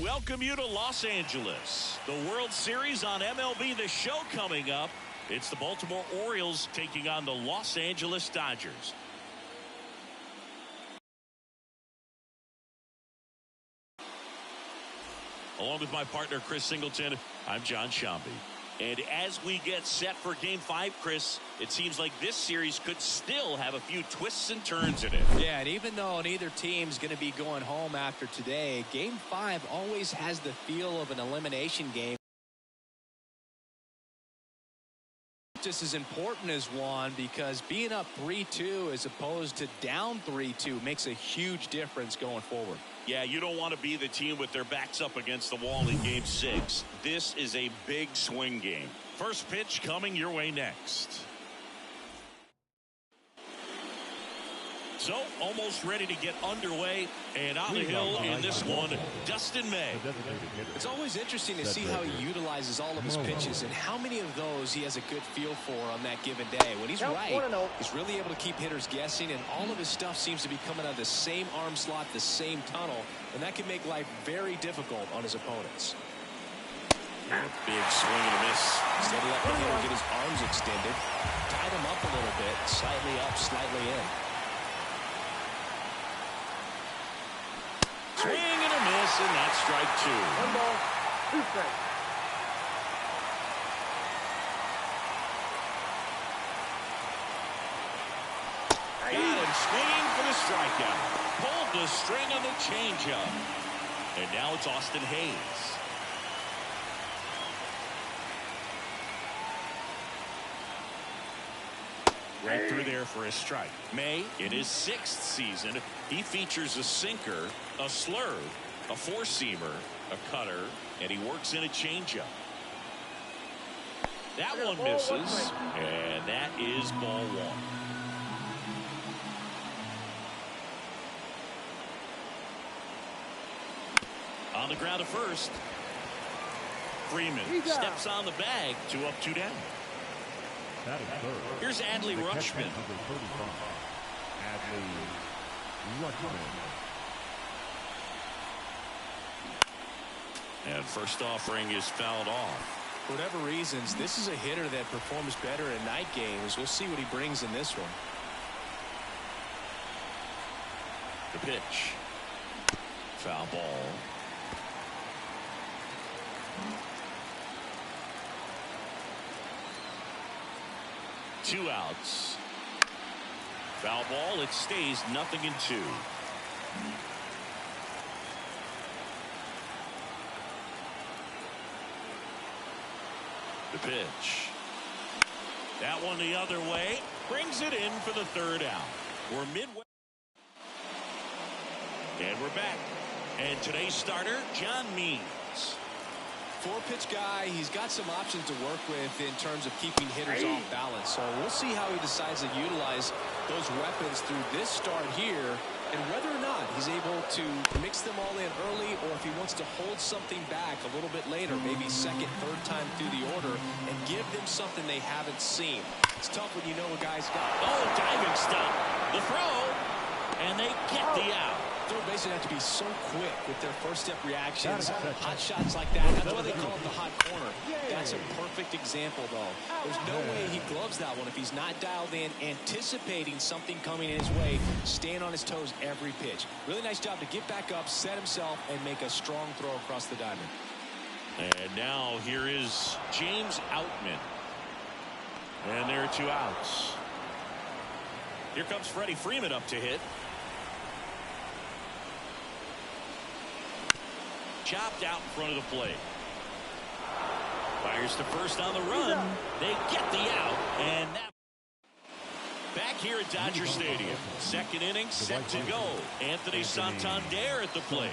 welcome you to Los Angeles. The World Series on MLB The Show coming up. It's the Baltimore Orioles taking on the Los Angeles Dodgers. Along with my partner, Chris Singleton, I'm John Shambi. And as we get set for Game 5, Chris, it seems like this series could still have a few twists and turns in it. Yeah, and even though neither team's going to be going home after today, Game 5 always has the feel of an elimination game. Just as important as one, because being up 3-2 as opposed to down 3-2 makes a huge difference going forward. Yeah, you don't want to be the team with their backs up against the wall in Game 6. This is a big swing game. First pitch coming your way next. So, almost ready to get underway, and on the hill in this one, Dustin May. It's always interesting to see how he utilizes all of his pitches and how many of those he has a good feel for on that given day. When he's right, he's really able to keep hitters guessing, and all of his stuff seems to be coming out of the same arm slot, the same tunnel, and that can make life very difficult on his opponents. Big swing and a miss. Instead of letting the hitter get his arms extended, tied him up a little bit, slightly up, slightly in. Swing and a miss, and that's strike 2. 1 ball, 2 strikes. Got him swinging for the strikeout. Pulled the string on the changeup. And now it's Austin Hayes. Right through there for a strike. May, in his 6th season, he features a sinker, a slurve, a 4-seamer, a cutter, and he works in a changeup. That one misses, and that is ball 1. On the ground to first. Freeman steps on the bag, 2 up, 2 down. Here's Adley Rutschman. And first offering is fouled off. For whatever reasons, this is a hitter that performs better in night games. We'll see what he brings in this one. The pitch. Foul ball. Two outs. Foul ball. It stays 0-2. The pitch. That one the other way. Brings it in for the 3rd out. We're midway. And we're back. And today's starter, John Means. 4-pitch guy. He's got some options to work with in terms of keeping hitters off balance. So we'll see how he decides to utilize those weapons through this start here, and whether or not he's able to mix them all in early, or if he wants to hold something back a little bit later, maybe 2nd, 3rd time through the order, and give them something they haven't seen. It's tough when you know a guy's got. Oh, diving stop. The throw, and they get the out. Third basemen have to be so quick with their first step reactions. Hot shots like that. That's why they call it the hot corner. That's a perfect example, though. There's no way he gloves that one if he's not dialed in, anticipating something coming in his way, staying on his toes every pitch. Really nice job to get back up, set himself, and make a strong throw across the diamond. And now here is James Outman. And there are 2 outs. Here comes Freddie Freeman up to hit. Chopped out in front of the plate. Fires to first on the run. They get the out, and that. Back here at Dodger Stadium. 2nd inning set to go. Anthony Santander at the plate.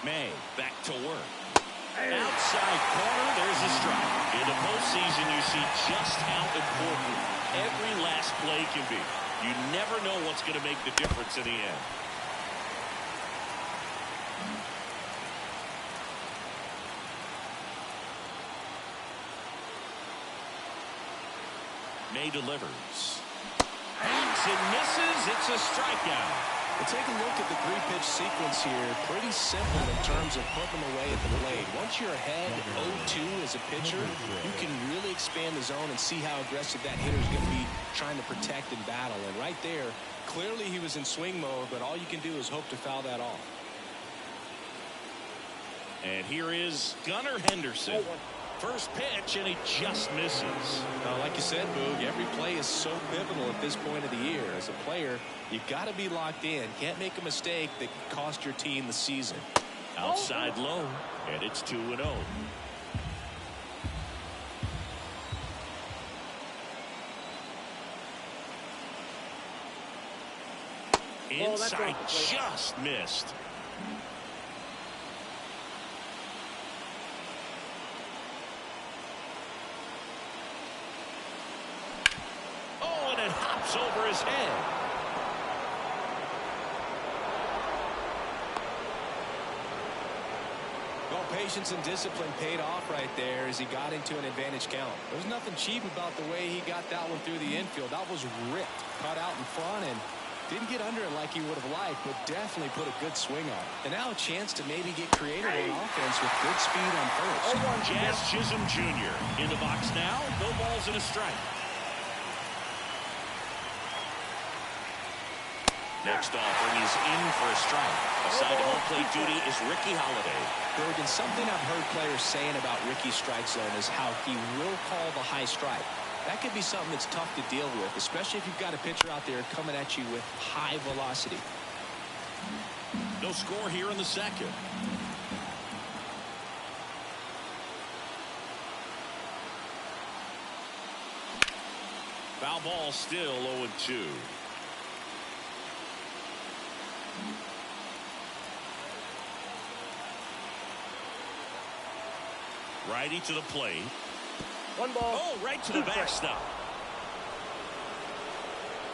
May back to work. Outside corner, there's a strike. In the postseason, you see just how important every last play can be. You never know what's going to make the difference in the end. May delivers. Hangs and misses. It's a strikeout. We'll take a look at the three-pitch sequence here. Pretty simple in terms of putting them away at the plate. Once you're ahead 0-2 as a pitcher, you can really expand the zone and see how aggressive that hitter is going to be trying to protect and battle. And right there, clearly he was in swing mode, but all you can do is hope to foul that off. And here is Gunnar Henderson. First pitch, and he just misses. Like you said, Boog, every play is so pivotal at this point of the year. As a player, you've got to be locked in. Can't make a mistake that could cost your team the season. Outside low, and it's 2-0. Inside, just missed. Hops over his head. Well, patience and discipline paid off right there as he got into an advantage count. There's nothing cheap about the way he got that one through the infield. That was ripped, cut out in front, and didn't get under it like he would have liked, but definitely put a good swing on it. And now a chance to maybe get creative on offense with good speed on first. Jazz Chisholm Jr. in the box now. No balls and a strike. Next offering is in for a strike. Assigned to home plate duty is Ricky Holiday. Bergen, something I've heard players saying about Ricky's strike zone is how he will call the high strike. That could be something that's tough to deal with, especially if you've got a pitcher out there coming at you with high velocity. No score here in the second. Foul ball, still 0-2. Righty to the plate. One ball. Oh, right to the backstop.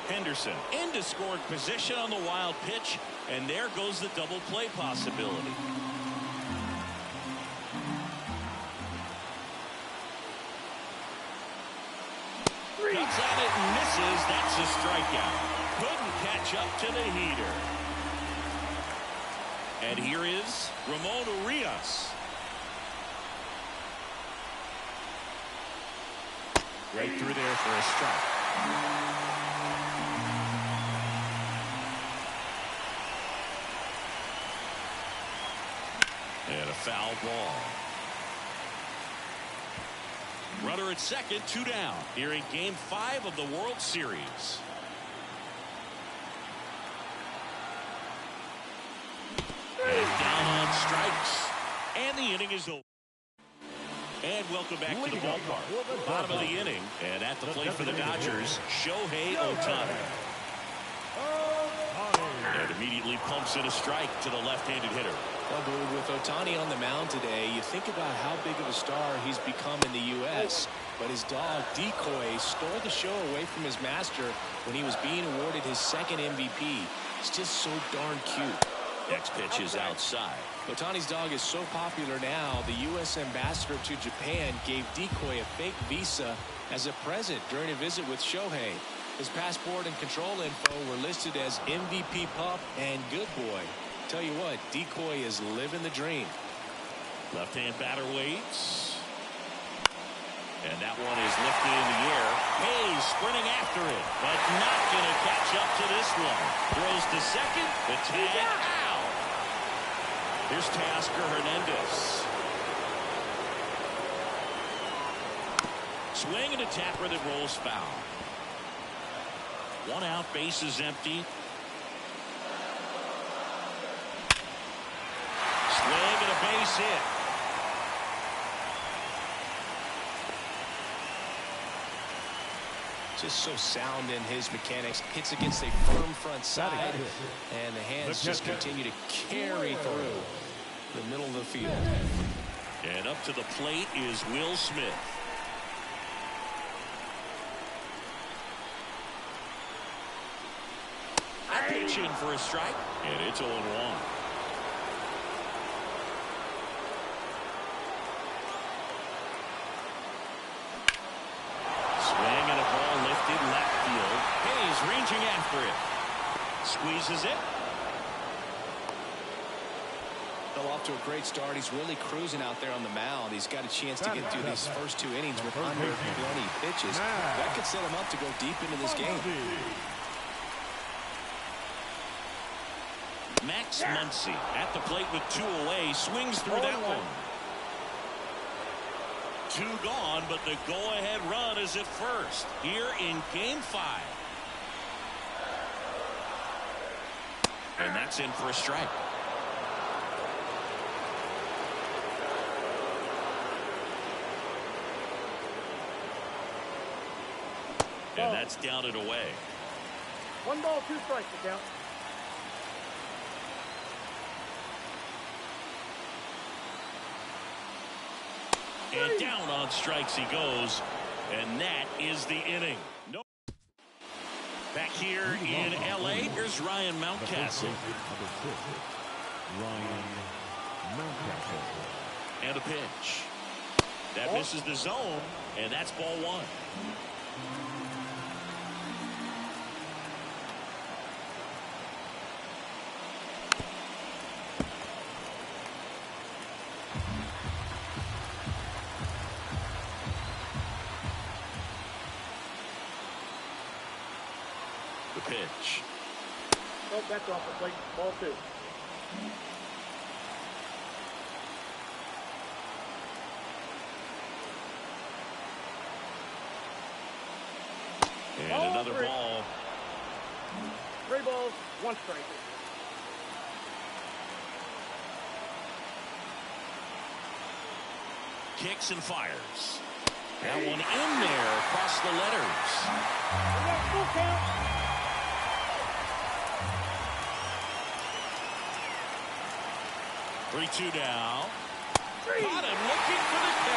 Henderson into scoring position on the wild pitch, and there goes the double play possibility. Comes at it and misses. That's a strikeout. Couldn't catch up to the heater. And here is Ramon Urias. Right through there for a strike. And a foul ball. Runner at second, 2 down. Here in Game 5 of the World Series. And down on strikes. And the inning is over. And welcome back to the ballpark. Bottom of the inning. And at the plate for the Dodgers, Shohei Ohtani. And immediately pumps in a strike to the left-handed hitter. Well, with Ohtani on the mound today, you think about how big of a star he's become in the U.S., but his dog, Decoy, stole the show away from his master when he was being awarded his second MVP. It's just so darn cute. Next pitch is outside. Ohtani's dog is so popular now, the U.S. ambassador to Japan gave Decoy a fake visa as a present during a visit with Shohei. His passport and control info were listed as MVP Pup and Good Boy. Tell you what, Decoy is living the dream. Left-hand batter waits. And that one is lifted in the air. Hayes sprinting after it, but not going to catch up to this one. Throws to second. The tag out. Here's Teoscar Hernandez. Swing and a tapper that rolls foul. 1 out, base is empty. Swing and a base hit. Just so sound in his mechanics. Hits against a firm front side, and the hands just continue to carry through the middle of the field. And up to the plate is Will Smith. That pitch in for a strike, and it's 0-1. Swing and a ball lifted left field. Hayes ranging after it. Squeezes it. Well, off to a great start. He's really cruising out there on the mound. He's got a chance to get through these first 2 innings with under 20 pitches. That could set him up to go deep into this game. Max Muncy at the plate with 2 away. Swings through that one. 2 gone, but the go-ahead run is at first here in Game 5. And that's in for a strike. And that's down and away. 1 ball, 2 strikes to count. And down on strikes he goes. And that is the inning. No. Back here in L.A., here's Ryan Mountcastle. And a pitch. That misses the zone, and that's ball 1. The pitch. Oh, that's off the plate. Ball 2. And Ball another 3. ball. 3 balls, 1 strike. Kicks and fires. That one in there across the letters. We got full count. Three-two now. Caught him looking for the K.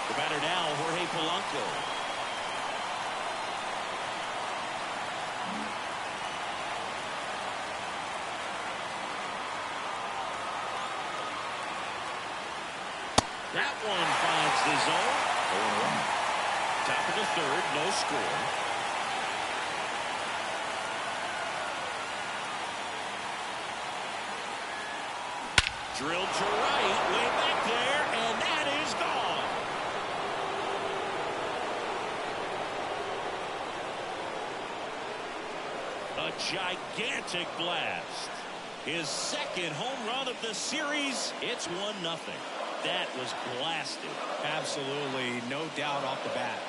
The batter now, Jorge Polanco. That one finds the zone. 0-1. Top of the 3rd, no score. Drilled to right, way back there, and that is gone. A gigantic blast. His 2nd home run of the series. It's 1-0. That was blasted. Absolutely, no doubt off the bat.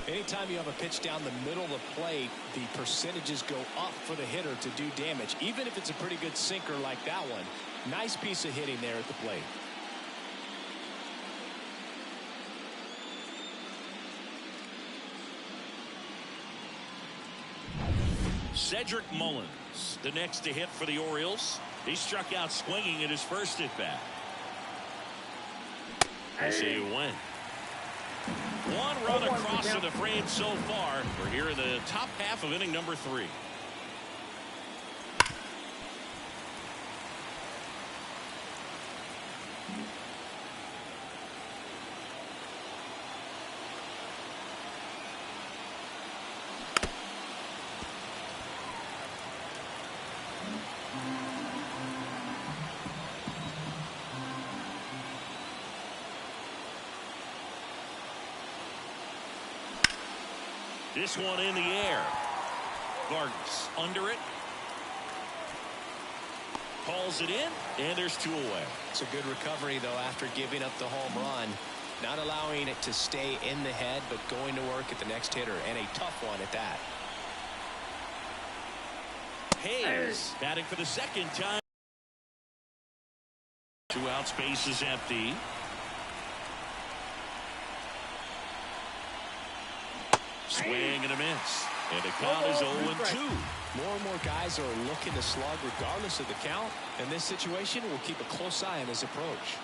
Anytime you have a pitch down the middle of the plate, the percentages go up for the hitter to do damage, even if it's a pretty good sinker like that one. Nice piece of hitting there at the plate. Cedric Mullins, the next to hit for the Orioles. He struck out swinging at his first at bat. I say he went. 1 run across to the frame so far. We're here in the top half of inning number 3. This one in the air. Gardens under it. Calls it in, and there's 2 away. It's a good recovery, though, after giving up the home run. Not allowing it to stay in the head, but going to work at the next hitter, and a tough one at that. Hayes batting for the 2nd time. 2 out, space is empty. Swing and a miss. And the count is 0-2. More and more guys are looking to slug regardless of the count. In this situation, we'll keep a close eye on his approach.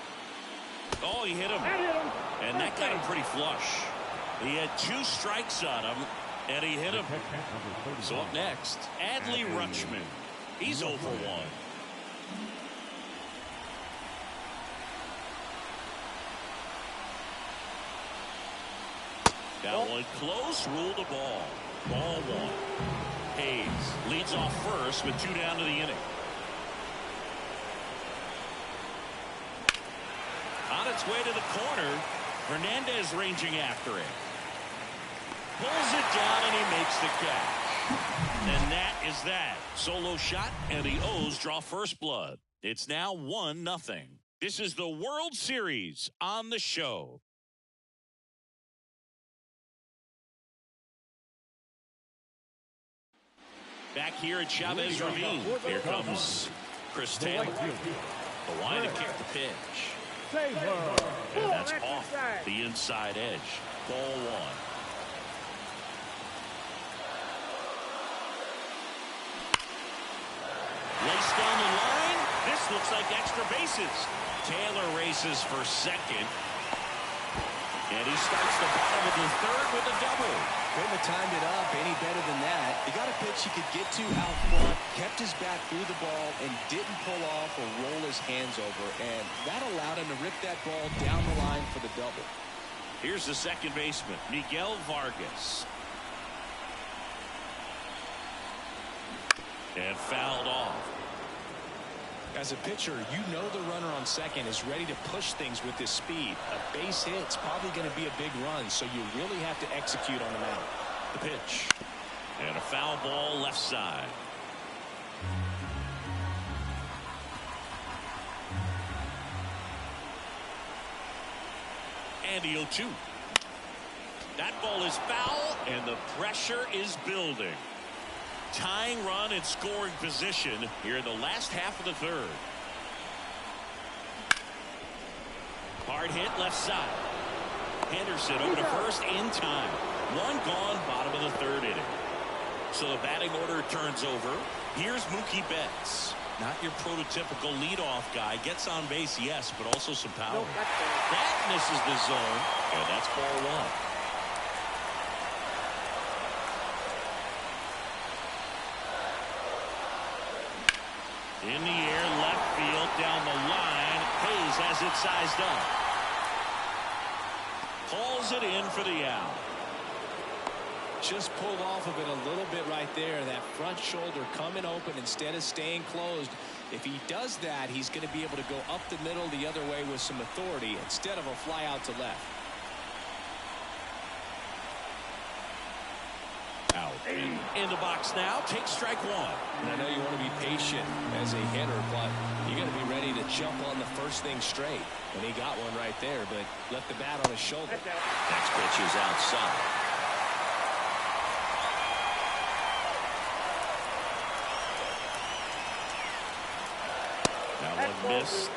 Oh, he hit him. And that got him pretty flush. He had 2 strikes on him, and he hit him. So up next, Adley Rutschman. He's 0 for 1. That one close, ruled the ball. Ball one. Hayes leads off first with 2 down to the inning. On its way to the corner, Hernandez ranging after it. Pulls it down and he makes the catch. And that is that. Solo shot and the O's draw first blood. It's now 1-0. This is the World Series on the show. Back here at Chavez Ravine, here comes Chris Taylor. The line to kick the pitch. And that's off the inside edge. Ball one. Laced down the line. This looks like extra bases. Taylor races for second. And he starts the bottom of the third with a double. Couldn't have timed it up any better than that. He got a pitch he could get to out front, kept his bat through the ball, and didn't pull off or roll his hands over. And that allowed him to rip that ball down the line for the double. Here's the second baseman, Miguel Vargas. And fouled off. As a pitcher, you know the runner on second is ready to push things with his speed. A base hit's probably going to be a big run, so you really have to execute on the mound. The pitch. And a foul ball left side. And the 0-2. That ball is foul, and the pressure is building. Tying run in scoring position here in the last half of the third. Hard hit left side. Henderson over to first in time. One gone, bottom of the third inning. So the batting order turns over. Here's Mookie Betts. Not your prototypical leadoff guy. Gets on base, yes, but also some power. That misses the zone, and that's ball one. In the air, left field, down the line. Hayes has it sized up. Calls it in for the out. Just pulled off of it a little bit right there. That front shoulder coming open instead of staying closed. If he does that, he's going to be able to go up the middle the other way with some authority instead of a fly out to left. Out. In the box now. Take strike one. And I know you want to be patient as a hitter, but you got to be ready to jump on the first thing straight. And he got one right there, but left the bat on his shoulder. Next pitch is outside. That one missed.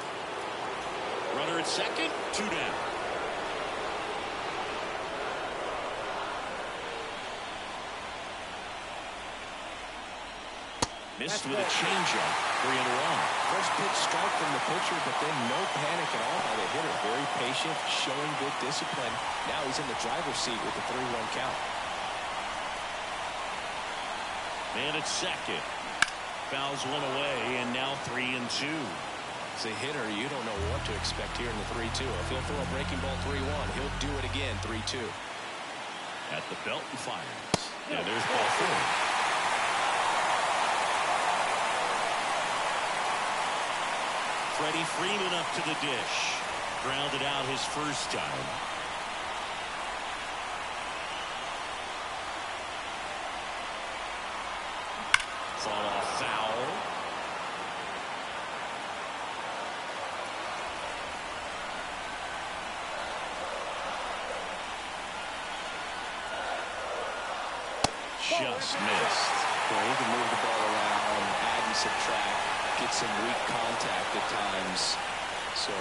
Runner at second. 2 down. Missed with a changeup. 3-1. First pitch strike from the pitcher, but then no panic at all by the hitter. Very patient, showing good discipline. Now he's in the driver's seat with the 3-1 count. Man at second. Fouls one away, and now 3-2. As a hitter, you don't know what to expect here in the 3-2. If he'll throw a breaking ball 3-1, he'll do it again 3-2. At the belt and fires. And there's ball 4. Freddie Freeman up to the dish. Grounded out his first time. Fought off foul. Just missed. Well, he can move the ball around, add and subtract, get some weak contact at times. So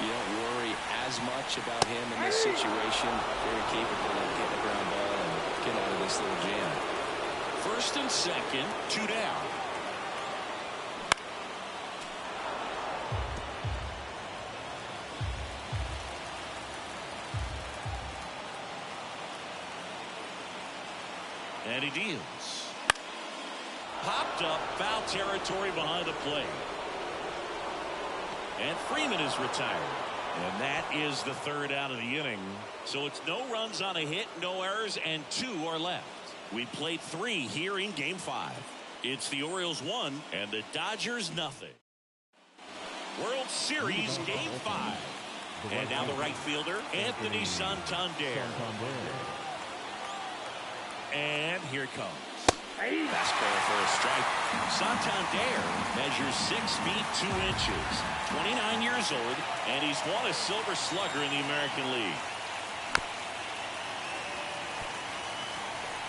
you don't worry as much about him in this situation. Very capable of getting a ground ball and get out of this little jam. First and second, 2 down. And he deals. Popped up, foul territory behind the plate. And Freeman is retired. And that is the third out of the inning. So it's no runs on a hit, no errors, and 2 are left. We played 3 here in Game 5. It's the Orioles 1 and the Dodgers nothing. World Series Game 5. And now the right fielder, Anthony Santander. And here it comes. Fastball for a strike. Santander measures 6 feet 2 inches, 29 years old, and he's won a Silver Slugger in the American League.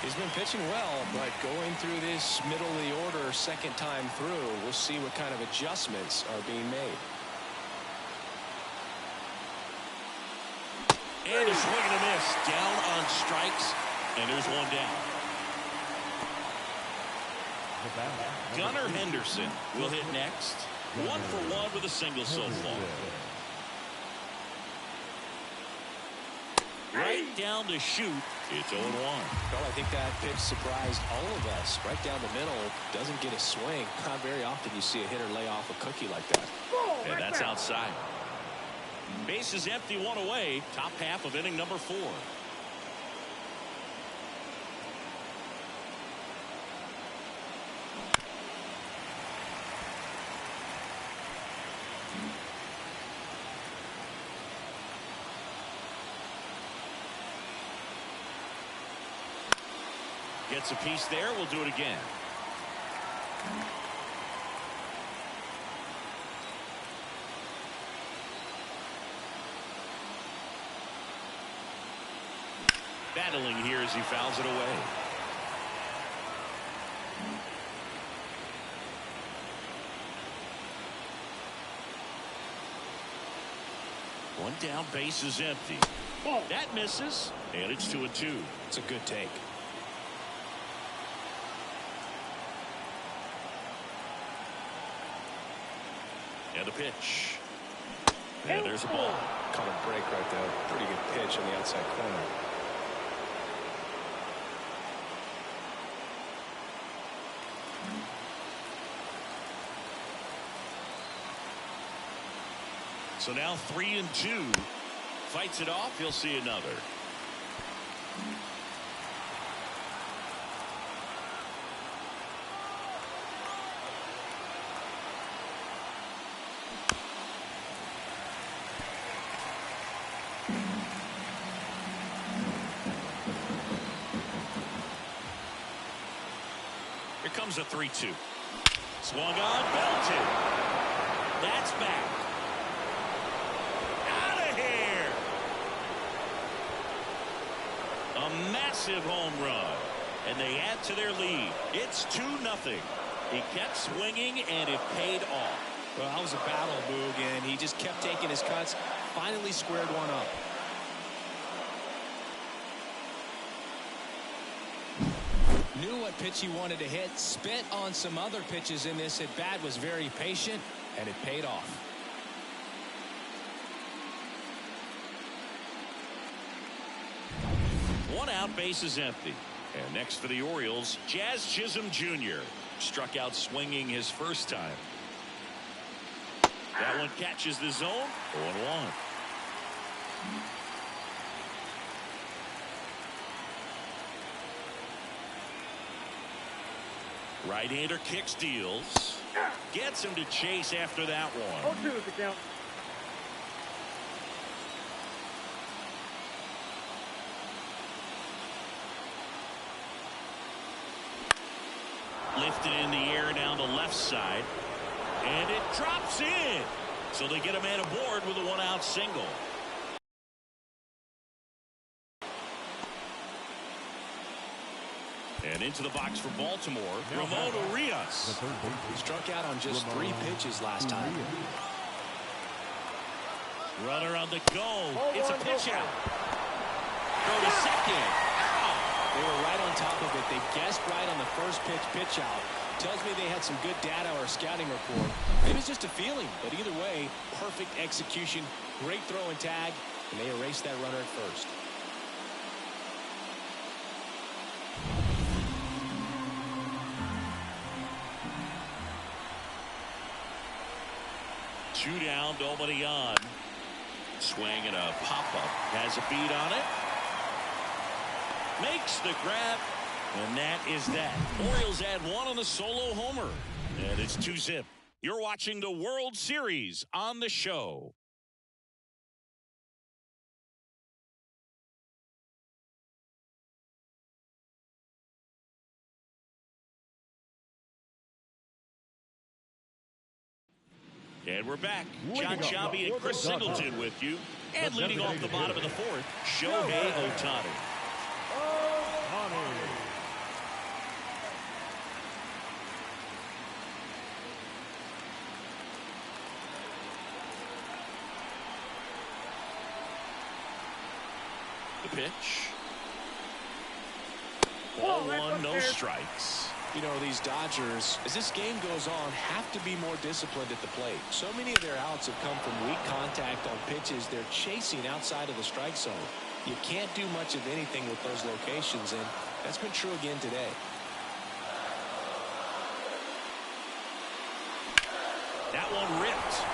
He's been pitching well, but going through this middle of the order second time through, we'll see what kind of adjustments are being made. And a swing and a miss. Down on strikes, and there's one down. Gunnar Henderson will hit next. 1 for 1 with a single so far. Right down to shoot. It's 0-1. Well, I think that pitch surprised all of us. Right down the middle, doesn't get a swing. Not very often you see a hitter lay off a cookie like that. And that's outside. Base is empty, 1 away. Top half of inning number 4. Gets a piece there. We'll do it again. Battling here as he fouls it away. One down, base is empty. That misses, and it's 2-2. It's a good take. And the pitch. And there's a ball. Caught a break right there. Pretty good pitch on the outside corner. So now 3-2. Fights it off. He'll see another. Here comes a 3-2. Swung on, belted. That's back. Out of here. A massive home run. And they add to their lead. It's 2-0. He kept swinging, and it paid off. Well, that was a battle, Boog, and he just kept taking his cuts. Finally squared one up. Knew what pitch he wanted to hit. Spent on some other pitches in this at bat. Was very patient, and it paid off. One out, base is empty. And next for the Orioles, Jazz Chisholm Jr. struck out swinging his first time. That one catches the zone. 0-1. Right-hander kicks, deals. Gets him to chase after that one. 0-2 is the count. Lifted in the air down the left side. And it drops in. So they get a man aboard with a one-out single. And into the box for Baltimore, Ramon Orioles. He struck out on just 3 pitches last time. Runner on the go. It's a pitch out. Throw to second. They were right on top of it. They guessed right on the first pitch out. Tells me they had some good data or scouting report. It was just a feeling, but either way, perfect execution, great throw and tag, and they erased that runner at first. Two down, nobody on. Swing and a pop-up. Has a beat on it. Makes the grab. And that is that. Orioles add one on the solo homer. And it's 2-zip. You're watching the World Series on the show. And we're back. John Shabby and Chris Singleton with you. And leading off the bottom of the fourth, Shohei Ohtani. The pitch. Ball one, no strikes. You know, these Dodgers, as this game goes on, have to be more disciplined at the plate. So many of their outs have come from weak contact on pitches they're chasing outside of the strike zone. You can't do much of anything with those locations, and that's been true again today. That one ripped.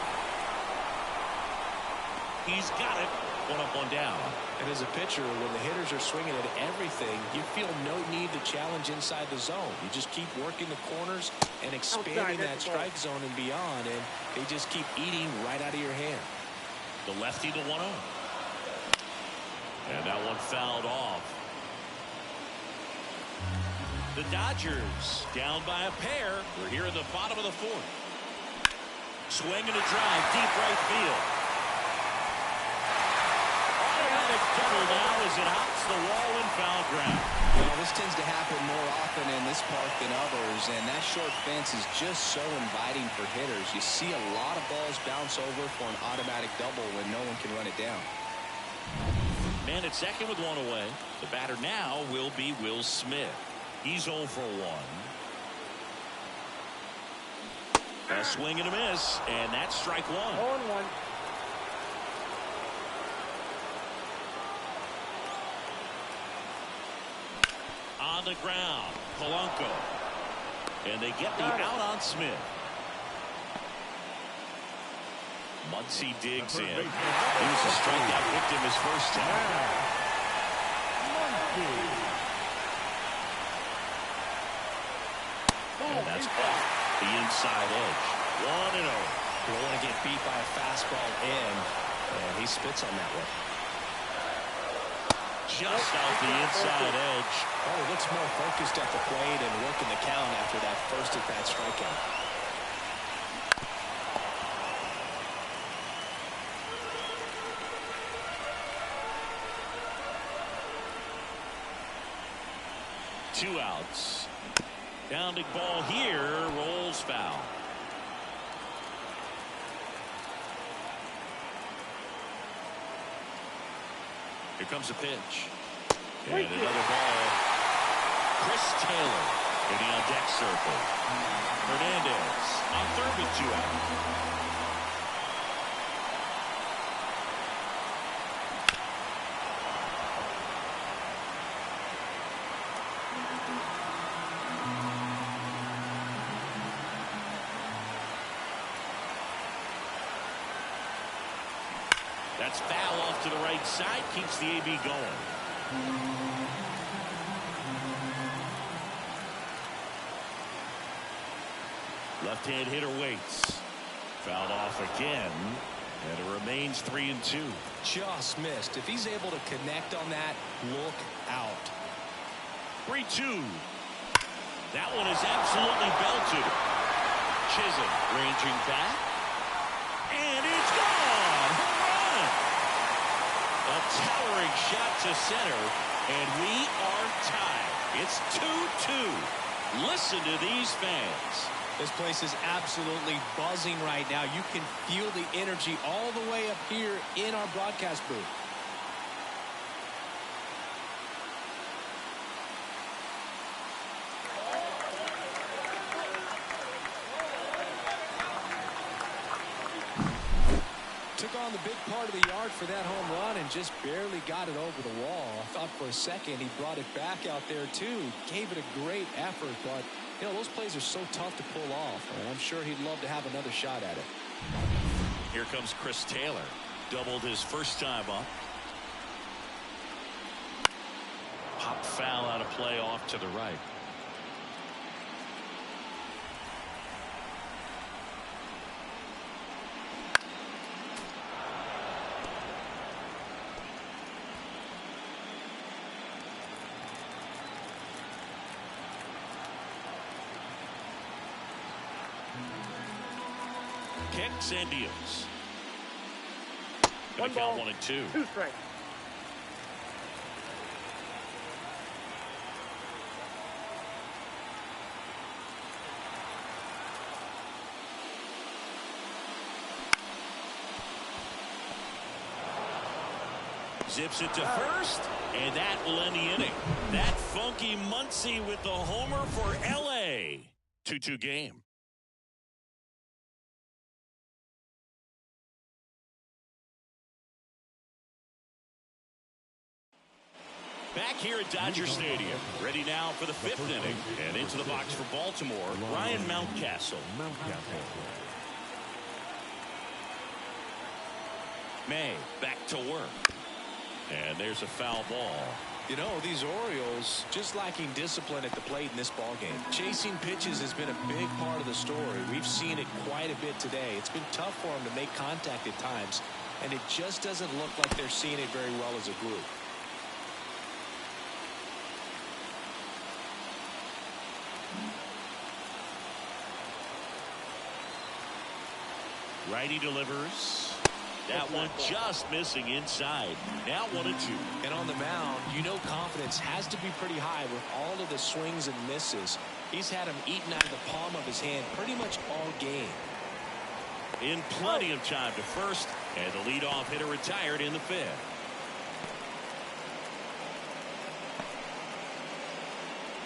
He's got it. One up, one down. And as a pitcher, when the hitters are swinging at everything, you feel no need to challenge inside the zone. You just keep working the corners and expanding that strike zone and beyond, and they just keep eating right out of your hand. The lefty to 1-0. And that one fouled off. The Dodgers down by a pair. We're here in the bottom of the fourth. Swing and a drive, deep right field. Double now as it hops the wall and foul ground. Well, this tends to happen more often in this park than others, and that short fence is just so inviting for hitters. You see a lot of balls bounce over for an automatic double when no one can run it down. Man at second with one away. The batter now will be Will Smith. He's 0 for 1. A swing and a miss, and that's strike one. 0-1. On the ground, Polanco. And they get the out on Smith. Muncy digs in. He was a strikeout victim his first time. And that's off the inside edge. 1-0. You don't want to get beat by a fastball in, and he spits on that one. Just out the inside edge. Oh, he looks more focused at the plate and working the count after that first at-bat strikeout. Two outs. Pounding ball here, rolls foul. Here comes a pitch. And another ball. Chris Taylor hitting on deck circle. Hernandez on third with 2 out. That's foul off to the right side. Keeps the AB going. Left-hand hitter waits. Fouled off again. And it remains 3-2. Just missed. If he's able to connect on that, look out. 3-2. That one is absolutely belted. Chisholm ranging back. And it's gone. Home run. A towering shot to center. And we are tied. It's 2-2. Listen to these fans. This place is absolutely buzzing right now. You can feel the energy all the way up here in our broadcast booth. Took on the big part of the yard for that home run and just barely got it over the wall. I thought for a second he brought it back out there too. Gave it a great effort, but you know, those plays are so tough to pull off. And I'm sure he'd love to have another shot at it. Here comes Chris Taylor. doubled his first time up. Pop foul out of play off to the right. Kicks and deals. Gonna count 1-2. 2 strikes. Zips it to first, and that will end the inning. That funky Muncy with the homer for LA. 2-2 game. Back here at Dodger Stadium, ready now for the 5th inning, and into the box for Baltimore, Ryan Mountcastle. May back to work, and there's a foul ball. You know, these Orioles just lacking discipline at the plate in this ballgame. Chasing pitches has been a big part of the story. We've seen it quite a bit today. It's been tough for them to make contact at times, and it just doesn't look like they're seeing it very well as a group. Righty delivers. That one just missing inside. Now 1-2. And on the mound, you know confidence has to be pretty high with all of the swings and misses. He's had them eaten out of the palm of his hand pretty much all game. In plenty of time to first, and the leadoff hitter retired in the 5th.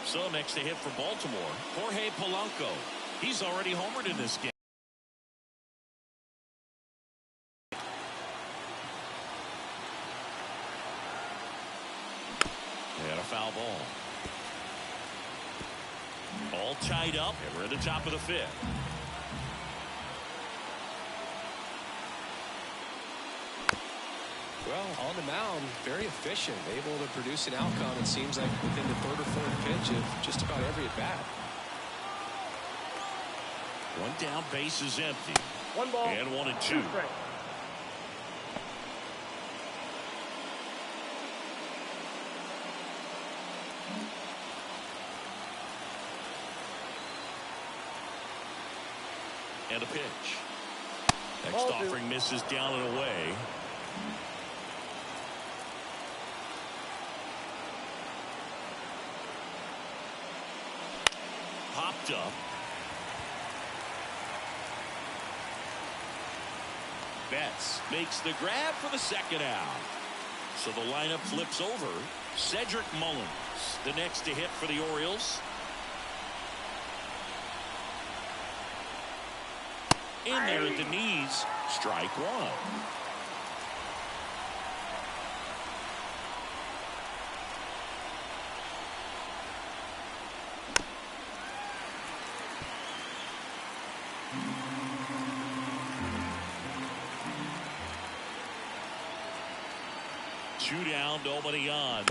So next to hit for Baltimore, Jorge Polanco. He's already homered in this game. And a foul ball. All tied up, and we're at the top of the 5th. Well, on the mound, very efficient, able to produce an outcome, it seems like, within the 3rd or 4th pitch of just about every at-bat. One down, base is empty. 1 ball. And 1-2. 2 strikes. And a pitch. Next offering misses down and away. Popped up. Betts makes the grab for the 2nd out. So the lineup flips over. Cedric Mullins, the next to hit for the Orioles. In there at the knees, strike 1. Two down, nobody on.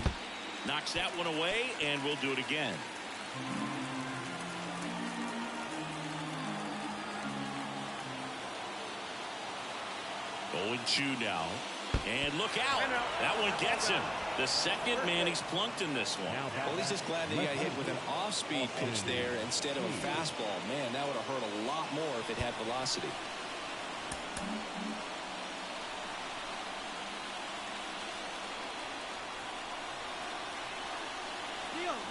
Knocks that one away, and we'll do it again. Oh, 2 now. And look out. That one gets him. The 2nd man he's plunked in this one. Well, he's just glad that he got hit with an off-speed pitch there instead of a fastball. Man, that would have hurt a lot more if it had velocity.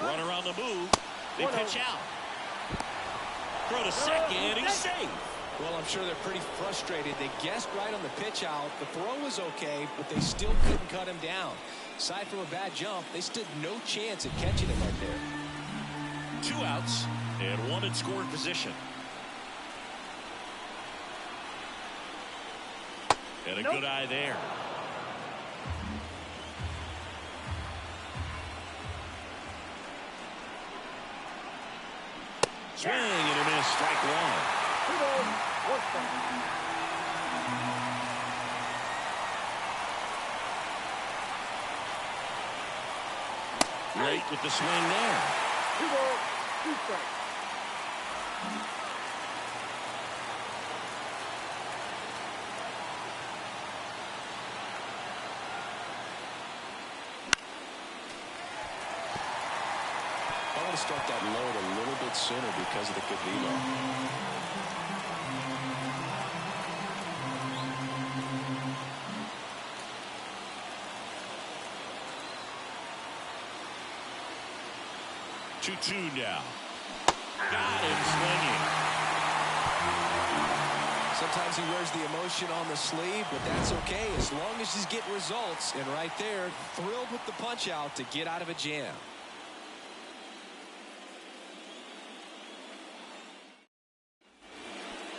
Runner on the move. They pitch out. Throw to second. He's safe. Well, I'm sure they're pretty frustrated. They guessed right on the pitch out. The throw was okay, but they still couldn't cut him down. Aside from a bad jump, they stood no chance at catching him right there. 2 outs and 1 in scoring position. And a good eye there. Swing and a miss, strike 1. 2 balls, 1 strike. Late with the swing there. 2 balls, 2 strikes. I want to start that load a little bit sooner because of the good lead off. 2-2 now. Got him swinging. Sometimes he wears the emotion on the sleeve, but that's okay as long as he's getting results. And right there, thrilled with the punch out to get out of a jam.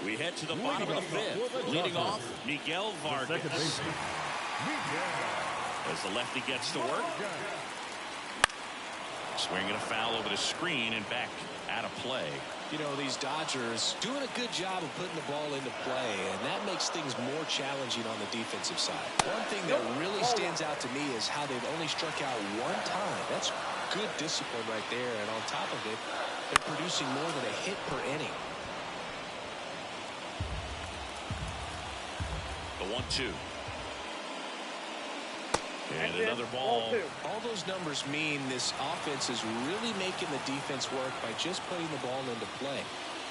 We head to the bottom of the 5th. Leading off, Miguel Vargas. As the lefty gets to work. Swinging a foul over the screen and back out of play. You know, these Dodgers doing a good job of putting the ball into play, and that makes things more challenging on the defensive side. One thing that really stands out to me is how they've only struck out 1 time. That's good discipline right there, and on top of it, they're producing more than a hit per inning. The 1-2. And another ball. All those numbers mean this offense is really making the defense work by just putting the ball into play.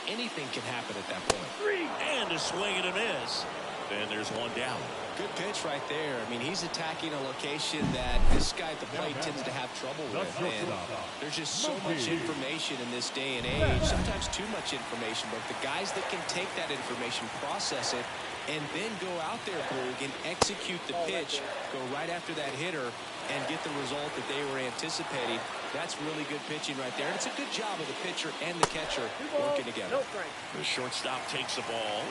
Anything can happen at that point. And a swing and a miss. Then there's 1 down. Good pitch right there. I mean, he's attacking a location that this guy at the plate tends to have trouble with. And there's just so much information in this day and age, sometimes too much information. But the guys that can take that information, process it, and then go out there, Boog, and execute the pitch, go right after that hitter, and get the result that they were anticipating. That's really good pitching right there. And it's a good job of the pitcher and the catcher working together. The shortstop takes the ball.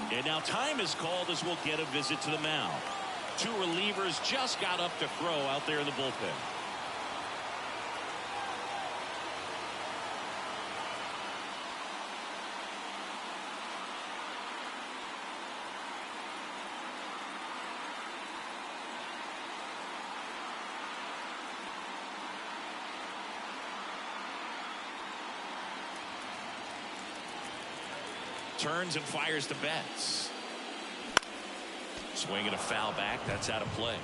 And now time is called as we'll get a visit to the mound. 2 relievers just got up to throw out there in the bullpen. Turns and fires to Betts. Swinging a foul back. That's out of play.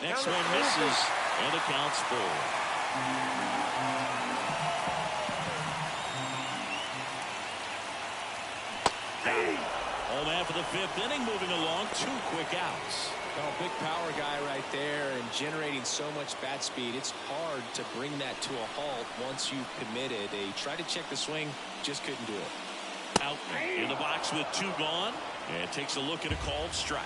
Next one misses. And the count's full. Home half of the 5th inning moving along. 2 quick outs. Oh, big power guy right there and generating so much bat speed. It's hard to bring that to a halt once you've committed. He tried to check the swing, just couldn't do it. Out in the box with 2 gone, and takes a look at a called strike.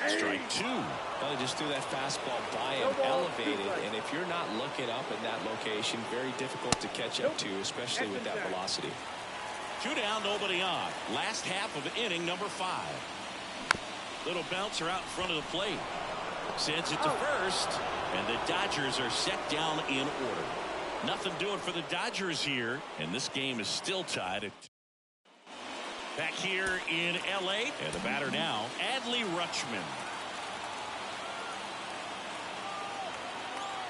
Strike 2. Well, he just threw that fastball by him, elevated, and if you're not looking up in that location, very difficult to catch up to, especially with that velocity. 2 down, nobody on. Last half of inning number 5. Little bouncer out in front of the plate. Sends it to first, and the Dodgers are set down in order. Nothing doing for the Dodgers here, and this game is still tied. Back here in L.A., and the batter now, Adley Rutschman.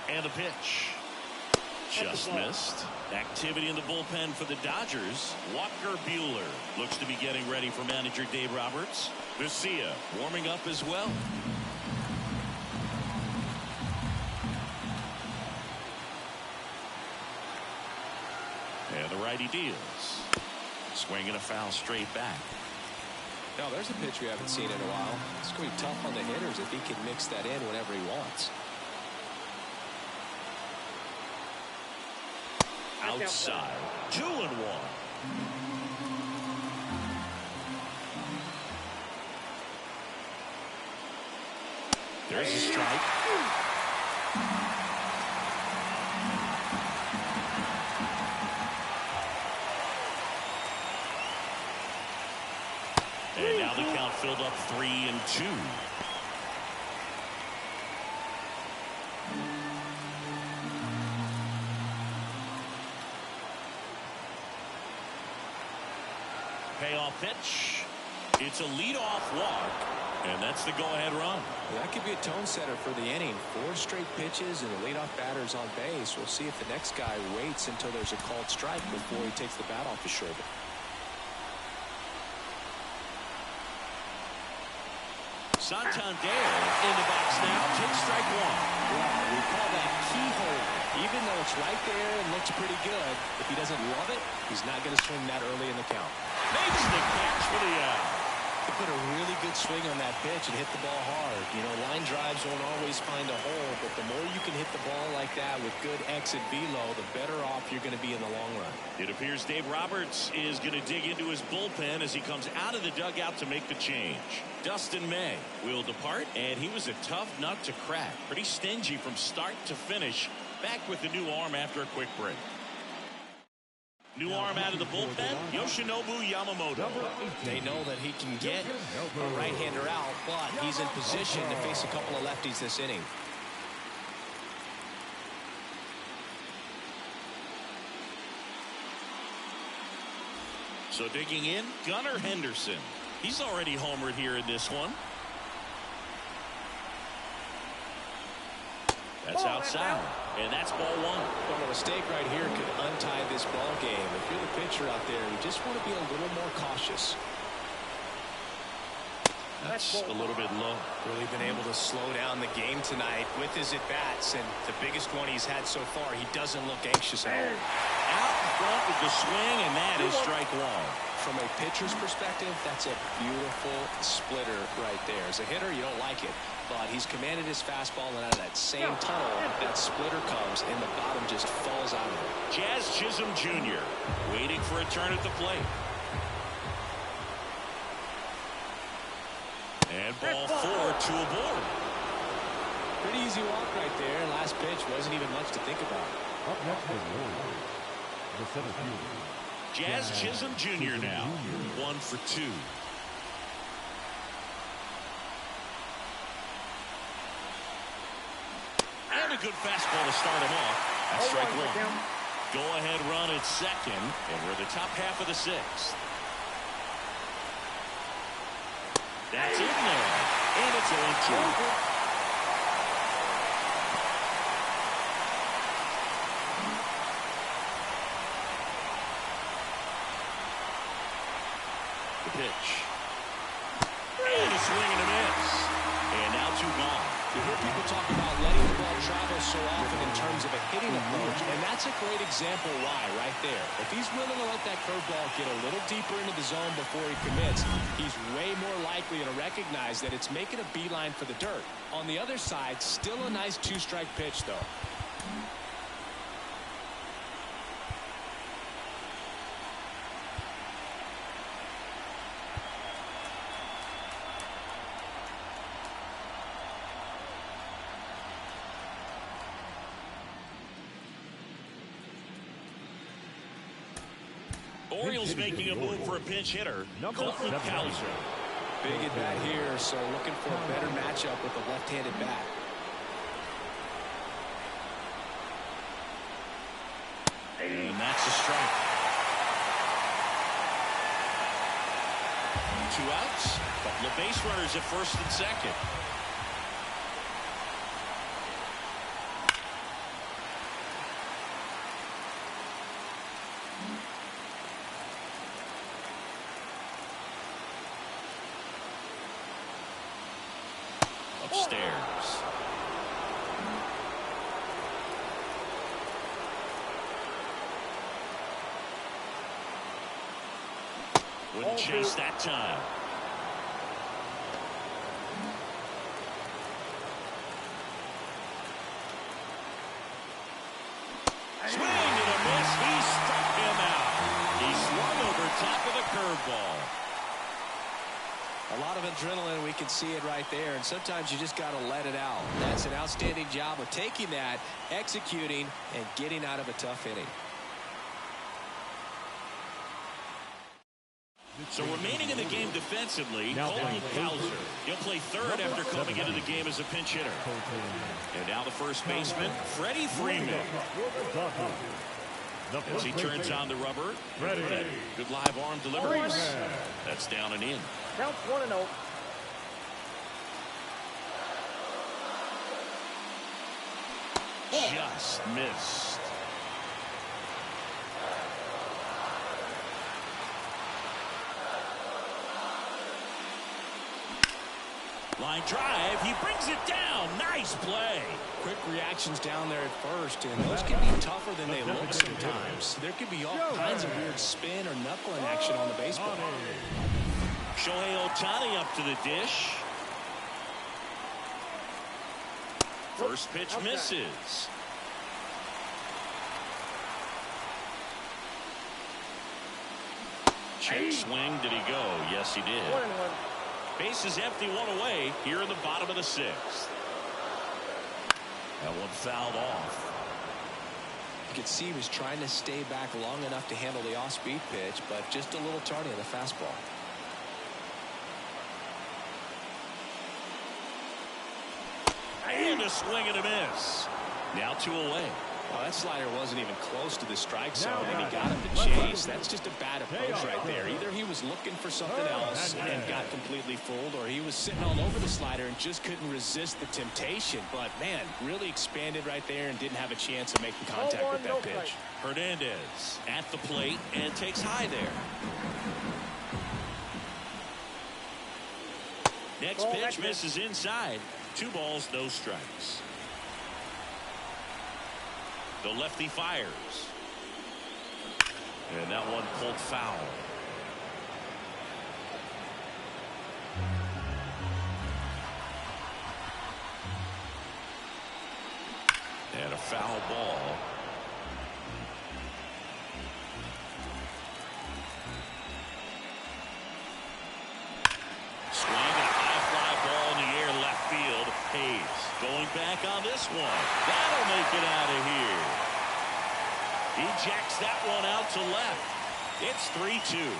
And the pitch. Just missed. Activity in the bullpen for the Dodgers. Walker Buehler looks to be getting ready for manager Dave Roberts. Garcia warming up as well. And the righty deals. Swinging a foul straight back. No, there's a pitch we haven't seen in a while. It's going to be tough on the hitters if he can mix that in whenever he wants. Outside. 2-1. There's a strike. 3-2. Payoff pitch. It's a leadoff walk, and that's the go-ahead run. Well, that could be a tone setter for the inning. 4 straight pitches and the leadoff batter's on base. We'll see if the next guy waits until there's a called strike before he takes the bat off his shoulder. Santander in the box now. Takes strike 1. Yeah, we call that keyhole. Even though it's right there and looks pretty good, if he doesn't love it, he's not going to swing that early in the count. Makes the catch for the out. He put a really good swing on that pitch and hit the ball hard. You know, line drives won't always find a hole, but the more you can hit the ball like that with good exit velo, the better off you're going to be in the long run. It appears Dave Roberts is going to dig into his bullpen as he comes out of the dugout to make the change. Dustin May will depart, and he was a tough nut to crack. Pretty stingy from start to finish. Back with the new arm after a quick break. New arm out of the bullpen, Yoshinobu Yamamoto. They know that he can get a right-hander out, but he's in position to face a couple of lefties this inning. So digging in, Gunnar Henderson. He's already homered here in this one. That's outside, and that's ball 1. Well, a mistake right here could untie this ball game. If you're the pitcher out there, you just want to be a little more cautious. That's a little bit low. Really been able to slow down the game tonight with his at-bats, and the biggest one he's had so far, he doesn't look anxious at all. Out in front with the swing, and that is strike 1. From a pitcher's perspective, that's a beautiful splitter right there. As a hitter, you don't like it, but he's commanded his fastball, and out of that same tunnel, that splitter comes, and the bottom just falls out of it. Jazz Chisholm Jr. waiting for a turn at the plate. And ball 4 to a board. Pretty easy walk right there. Last pitch wasn't even much to think about. Up next is the center fielder. Jazz Chisholm Jr. now. 1 for 2. And a good fastball to start him off. That's strike 1. Go ahead run at second, and we're the top half of the 6th. That's in there, and it's 0-2. The pitch. And a swing and a miss. And now 2 gone. You hear people talk about letting the ball travel so often in terms of a hitting approach, and that's a great example why right there. If he's willing to let that curveball get a little deeper into the zone before he commits, he's way more likely to recognize that it's making a beeline for the dirt. On the other side, still a nice 2-strike pitch, though. Orioles making a move for a pinch hitter, Colton Cowser. Big at bat here, so looking for a better matchup with a left-handed bat. And that's a strike. 2 outs, couple of base runners at first and second. Upstairs. Wouldn't chase that time. Swing and a miss. He struck him out. He swung over top of the curveball. A lot of adrenaline, we can see it right there, and sometimes you just got to let it out. That's an outstanding job of taking that, executing, and getting out of a tough inning. So remaining in the game defensively, Now Colton playing Cowser. He'll play third after coming into the game as a pinch hitter. And now the first baseman, Freddie Freeman. As he turns on the rubber. Good live arm deliveries. That's down and in. Counts 1-0. Just missed. Line drive. He brings it down. Nice play. Quick reactions down there at first, and those can be tougher than they look sometimes. There could be all kinds of weird spin or knuckling action on the baseball. Shohei Ohtani up to the dish. First pitch misses. Check swing. Did he go? Yes, he did. 1-1. Base is empty, one away here in the bottom of the sixth. That one fouled off. You could see he was trying to stay back long enough to handle the off-speed pitch, but just a little tardy on the fastball. And a swing and a miss. Now 2 away. Well, that slider wasn't even close to the strike zone, and he got him to chase. That's just a bad approach right there. Either he was looking for something else and got completely fooled, or he was sitting all over the slider and just couldn't resist the temptation. But, man, really expanded right there and didn't have a chance of making contact with that pitch. Hernandez at the plate and takes high there. Next pitch misses inside. 2 balls, no strikes. The lefty fires. And that one pulled foul. And a foul ball. Swing and a high fly ball in the air left field. Hayes going back on this one. That'll make it out of here. He jacks that one out to left. It's 3-2.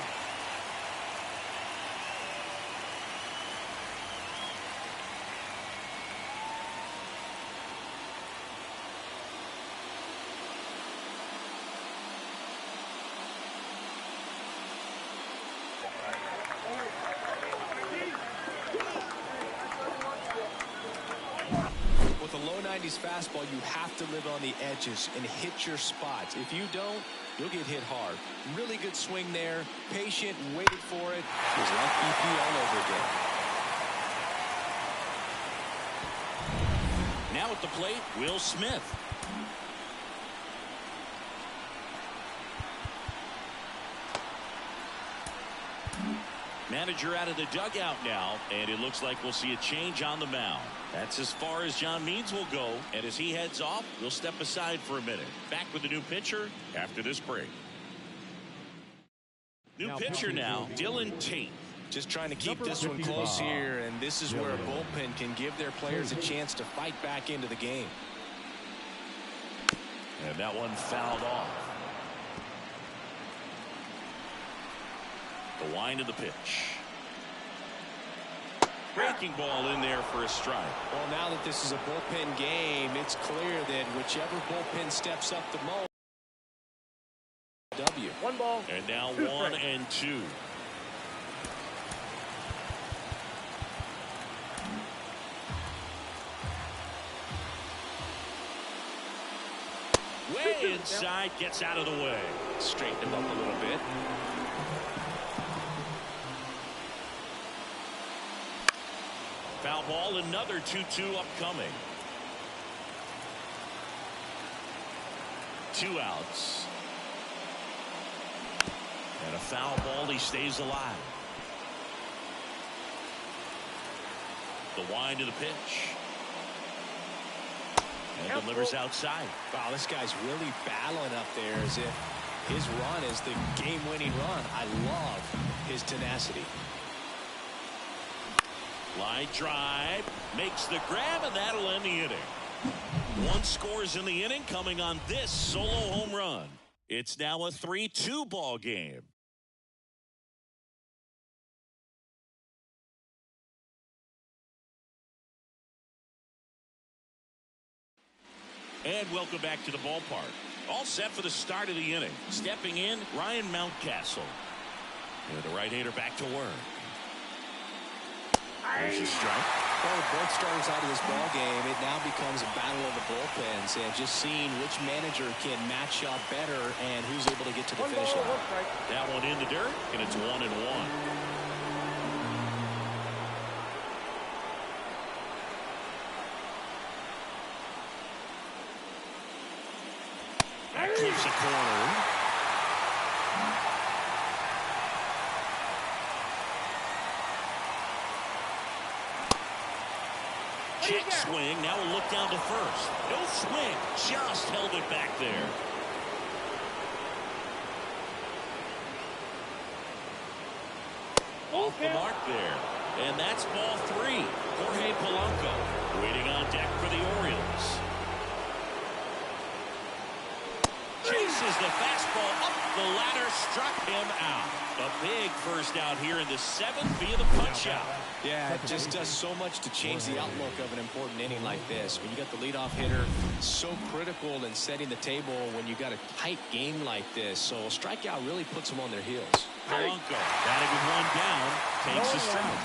With a low 90s fastball, you have to live on the edges and hit your spots. If you don't, you'll get hit hard. Really good swing there. Patient, waited for it. It was like BP all over again. Now at the plate, Will Smith. Manager out of the dugout now, and it looks like we'll see a change on the mound. That's as far as John Means will go, and as he heads off, we'll step aside for a minute. Back with the new pitcher after this break. New pitcher now, Dylan Tate. Just trying to keep this one close here, and this is where a bullpen can give their players a chance to fight back into the game. And that one fouled off. The wind of the pitch. Breaking ball in there for a strike. Well, now that this is a bullpen game, it's clear that whichever bullpen steps up the most. W. 1 ball. And now 1 and 2. Way inside, gets out of the way. Straighten him up a little bit. Foul ball, another 2-2 upcoming. 2 outs. And a foul ball, he stays alive. The wind of the pitch. And delivers outside. Wow, this guy's really battling up there as if his run is the game-winning run. I love his tenacity. Line drive, makes the grab, and that'll end the inning. 1 scores in the inning coming on this solo home run. It's now a 3-2 ball game. And welcome back to the ballpark. All set for the start of the inning. Stepping in, Ryan Mountcastle. And the right-hander back to work. There's a strike. Well, with both starters out of this ball game, it now becomes a battle of the bullpens and just seeing which manager can match up better and who's able to get to the finish line. That one in the dirt, and it's 1-1. That clips a corner. Check swing. Now we'll look down to first. No swing. Just held it back there. Off the mark there. And that's ball 3. Jorge Polanco waiting on deck for the Orioles. Chases the fastball up the ladder, struck him out. A big first out here in the 7th via the punch out. Yeah, it just does so much to change the outlook of an important inning like this. When you got the leadoff hitter, so critical in setting the table when you got a tight game like this. So a strikeout really puts them on their heels. Polanco batting with one down, takes a strike.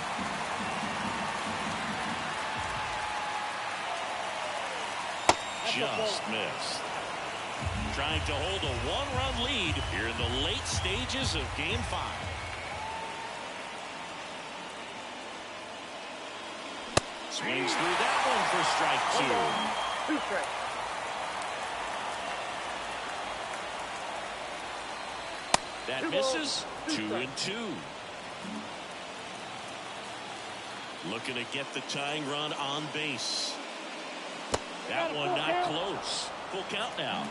Just missed. Trying to hold a one-run lead here in the late stages of Game 5. Swings through that one for strike 2. 2 strikes. That misses. 2-2. Looking to get the tying run on base. That one not close. Full count now.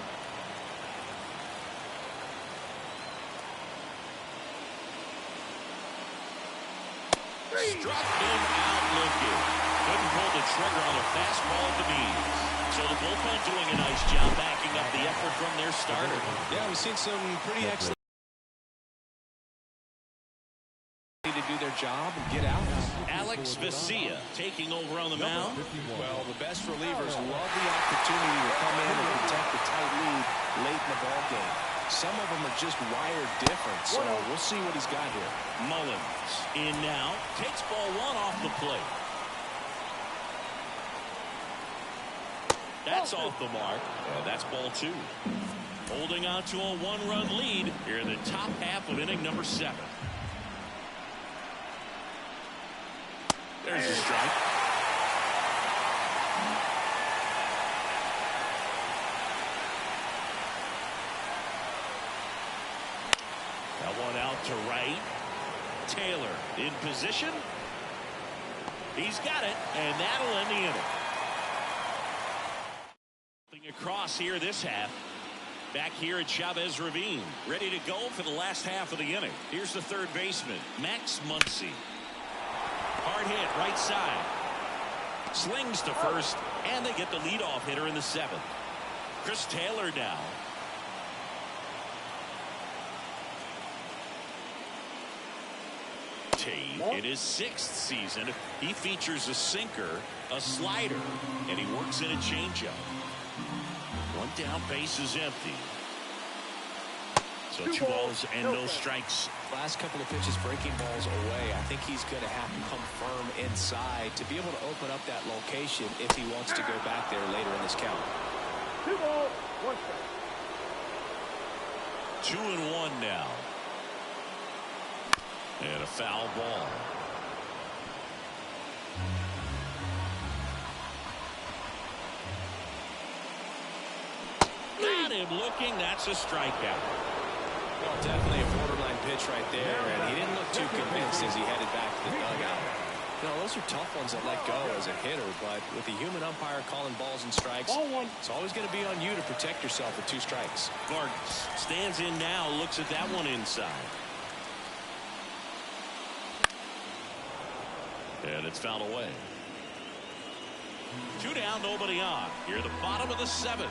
Struck him out looking. Couldn't pull the trigger on a fastball at the knees. So the bullpen doing a nice job backing up the effort from their starter. Yeah, we've seen some pretty excellent to do their job and get out. Alex Vesia taking over on the mound. Well, the best relievers love the opportunity to come in and protect the tight lead late in the ball game. Some of them are just wired different, so we'll see what he's got here. Mullins in now, takes ball 1 off the plate. That's off the mark, and that's ball 2. Holding on to a 1-run lead here in the top half of inning number 7. There's a strike. That one out to right. Taylor in position. He's got it, and that'll end the inning. Across here this half. Back here at Chavez Ravine. Ready to go for the last half of the inning. Here's the third baseman, Max Muncy. Hard hit right side. Slings to first, and they get the leadoff hitter in the 7th. Chris Taylor now. Tate in his 6th season. He features a sinker, a slider, and he works in a changeup. One down, base is empty. So 2 balls and no strikes. Last couple of pitches breaking balls away. I think he's going to have to come firm inside to be able to open up that location if he wants to go back there later in this count. 2 balls, 1 strike. 2-1 now. And a foul ball. Got him looking. That's a strikeout. Well, definitely a borderline pitch right there, and he didn't look too convinced as he headed back to the dugout. You know, those are tough ones that let go as a hitter, but with the human umpire calling balls and strikes, it's always going to be on you to protect yourself with 2 strikes. Vargas stands in now, looks at that one inside. And it's fouled away. 2 down, nobody on. Here at the bottom of the 7th.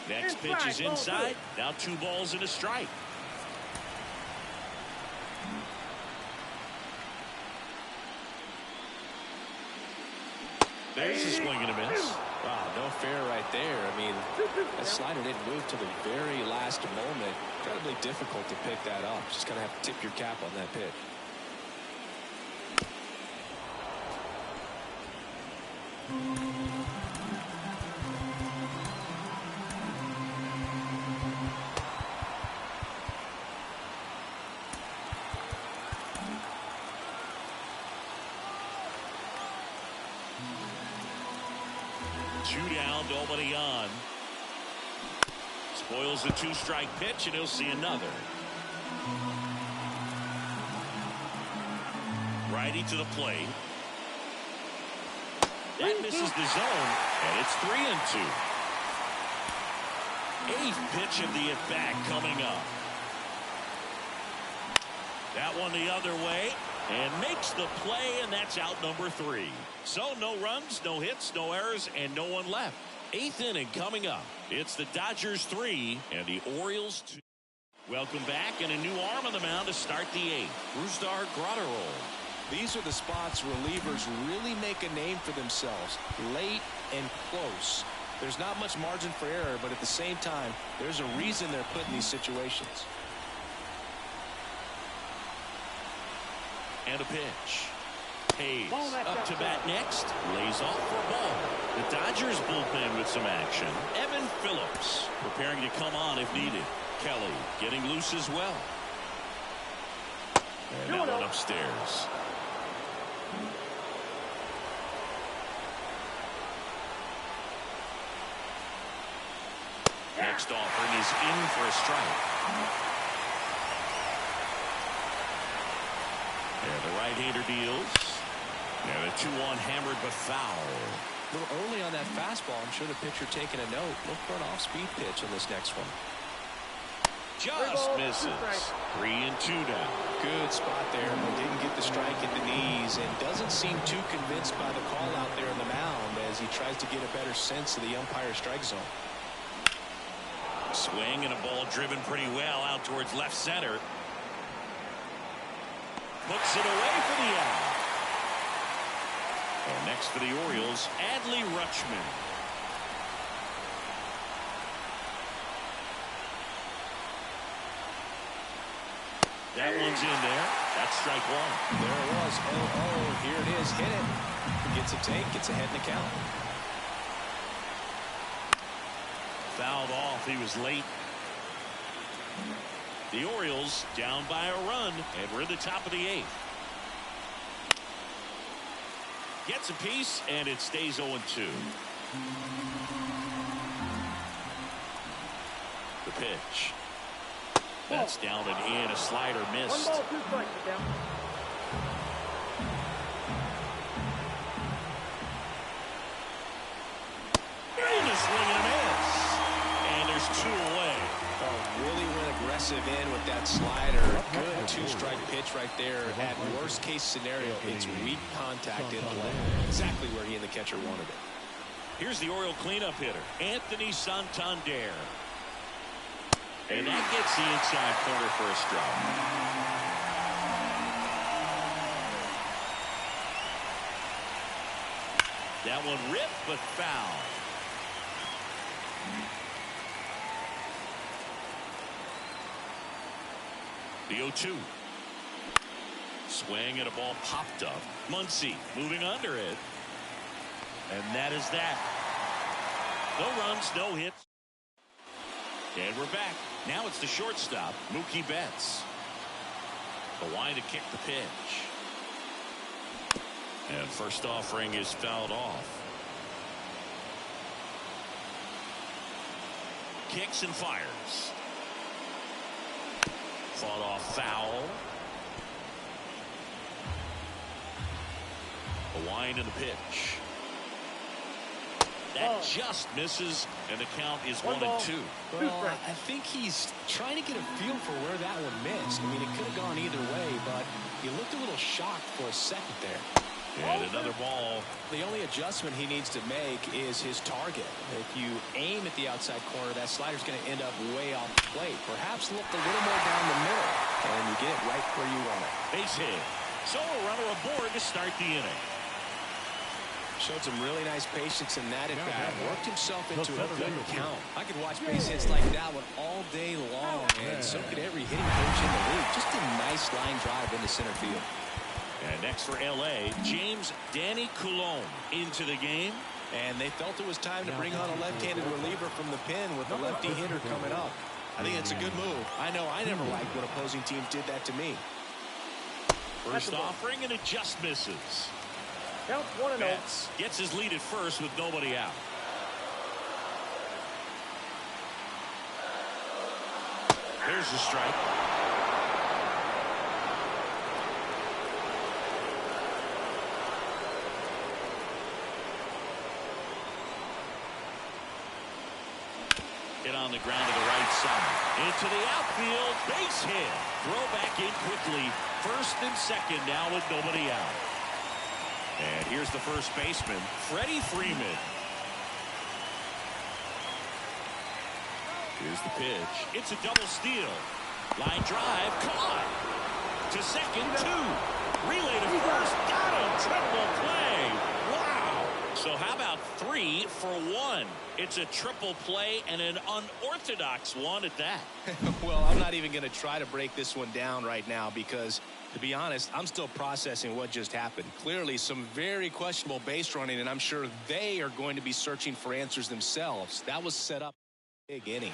Next pitch is inside. Now 2 balls and a strike. There's a swing and a miss. Wow, no fair right there. I mean, that slider didn't move to the very last moment. Incredibly difficult to pick that up. Just going to have to tip your cap on that pitch. Two down, nobody on. Spoils the 2-strike pitch, and he'll see another. Righty to the plate. That misses the zone, and it's 3-2. Eighth pitch of the at-bat coming up. That one the other way, and makes the play, and that's out number 3. So no runs, no hits, no errors, and no one left. Eighth inning coming up. It's the Dodgers 3 and the Orioles 2. Welcome back, and a new arm on the mound to start the 8th. Brusdar Graterol. These are the spots relievers really make a name for themselves. Late and close. There's not much margin for error, but at the same time, there's a reason they're put in these situations. And a pitch. Hayes up to bat next. Lays off for a ball. The Dodgers bullpen with some action. Evan Phillips preparing to come on if needed. Kelly getting loose as well. And that one upstairs. Next offering is in for a strike. And the right-hander deals. And a 2-1 hammered but foul. A little early on that fastball. I'm sure the pitcher taking a note. Look for an off-speed pitch on this next one. Just misses. 3-2 now. Good spot there, but didn't get the strike at the knees, and doesn't seem too convinced by the call out there on the mound as he tries to get a better sense of the umpire's strike zone. Swing and a ball driven pretty well out towards left center. Puts it away for the out. And next for the Orioles, Adley Rutschman. That one's in there. That's strike one. There it was. Oh, here it is. Hit it. Gets a take. Gets ahead in the count. Fouled off. He was late. The Orioles down by a run, and we're at the top of the 8th. Gets a piece, and it stays 0-2. The pitch. That's down and in. A slider missed. 1 ball, 2 strikes. Down. And a swing and a miss. And there's 2 away. Oh, really went aggressive in with that slider. Good 2-strike pitch right there. At worst case scenario, it's weak contact in play. Exactly where he and the catcher wanted it. Here's the Oriole cleanup hitter, Anthony Santander. And that gets the inside corner for a strike. That one ripped but foul. The 0-2. Swing and a ball popped up. Muncy moving under it. And that is that. No runs, no hits. And we're back. Now it's the shortstop, Mookie Betts. The line to kick the pitch. And first offering is fouled off. Kicks and fires. Fought off foul. The line to the pitch. That just misses, and the count is 1-2. Well, I think he's trying to get a feel for where that one missed. I mean, it could have gone either way, but he looked a little shocked for a second there. And another ball. The only adjustment he needs to make is his target. If you aim at the outside corner, that slider's going to end up way off the plate. Perhaps look a little more down the middle, and you get it right where you want it. Base hit. So a runner aboard to start the inning. Showed some really nice patience in that at bat. Worked himself into a good count. I could watch base hits like that one all day long, and so could every hitting coach in the league. Just a nice line drive into center field. And next for L.A., James Danny Coulombe into the game. And they felt it was time to bring on a left-handed reliever from the pen with the lefty hitter coming up. I think it's a good move. I know I never liked when opposing teams did that to me. First offering, and it just misses. Count 1-0. Betts gets his lead at first with nobody out. There's the strike. Hit on the ground to the right side. Into the outfield. Base hit. Throw back in quickly. First and second now with nobody out. And here's the first baseman, Freddie Freeman. Here's the pitch. It's a double steal. Line drive. Caught. To second, 2. Relay to first. Got him. Triple play. Wow. So how about 3 for 1? It's a triple play and an unorthodox one at that. Well, I'm not even going to try to break this one down right now because, to be honest, I'm still processing what just happened. Clearly some very questionable base running, and I'm sure they are going to be searching for answers themselves. That was set up big inning.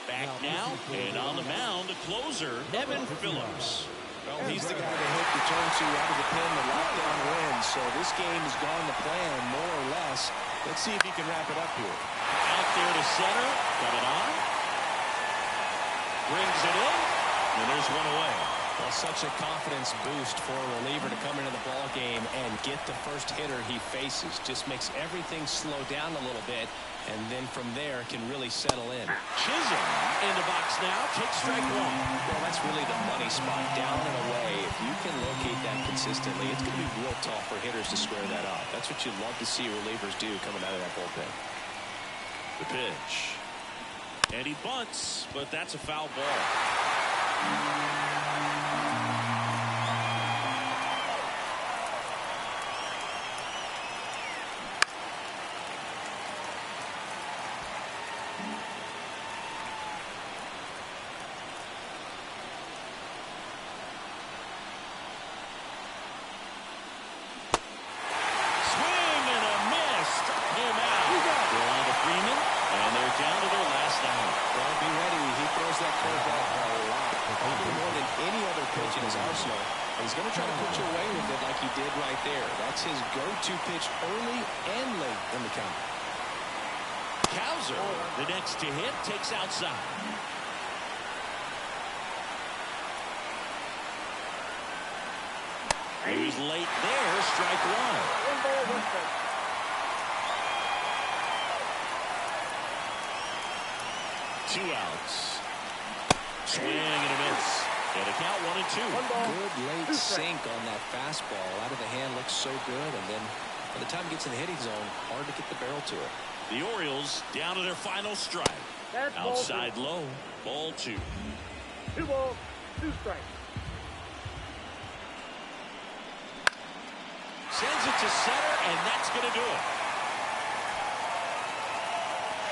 Back now, and on the mound, the closer, Evan Phillips. Well, he's the guy that Hook returned to out of the pen to lock down wins. So this game has gone to plan, more or less. Let's see if he can wrap it up here. Out there to center, coming on. Brings it in, and there's one away. Well, such a confidence boost for a reliever to come into the ball game and get the first hitter he faces. Just makes everything slow down a little bit, and then from there can really settle in. Chisholm in the box now, takes strike 1. Well, that's really the money spot, down and away. If you can locate that consistently, it's going to be real tough for hitters to square that up. That's what you'd love to see relievers do coming out of that bullpen. The pitch. And he bunts, but that's a foul ball. His go-to pitch early and late in the count. Cowser, the next to hit, takes outside. He's late there, strike 1. 1 ball, 1 strike. 2 outs. Swing and a miss. And a count 1-2. Good late sink on that fastball. Out of the hand, looks so good. And then by the time it gets in the hitting zone, hard to get the barrel to it. The Orioles down to their final strike. That's outside low. Ball 2. 2 balls, 2 strikes. Sends it to center, and that's going to do it.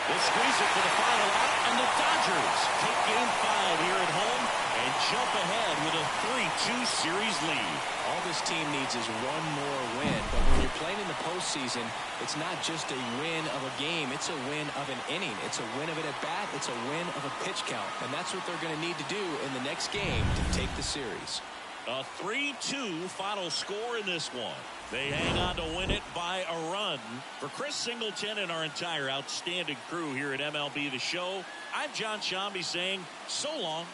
They'll squeeze it for the final out, and the Dodgers take Game 5 here at home and jump ahead with a 3-2 series lead. All this team needs is one more win, but when you're playing in the postseason, it's not just a win of a game, it's a win of an inning. It's a win of an at-bat, it's a win of a pitch count, and that's what they're going to need to do in the next game to take the series. A 3-2 final score in this one. They hang on to win it by a run. For Chris Singleton and our entire outstanding crew here at MLB The Show, I'm John Shambi saying so long.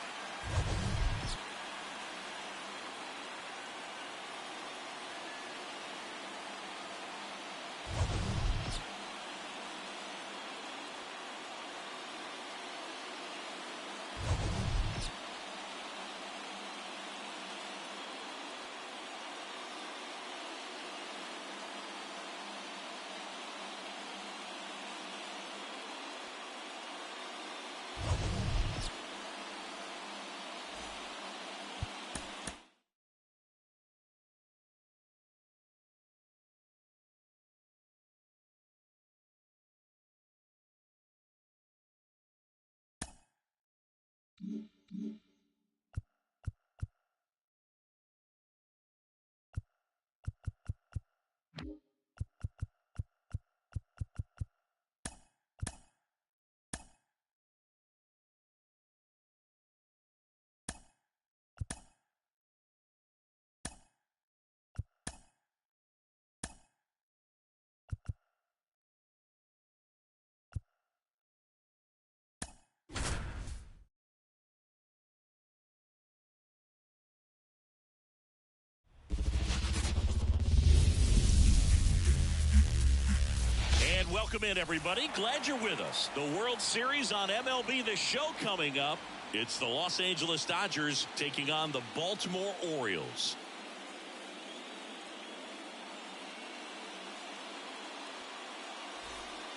And welcome in, everybody. Glad you're with us. The World Series on MLB The Show coming up. It's the Los Angeles Dodgers taking on the Baltimore Orioles.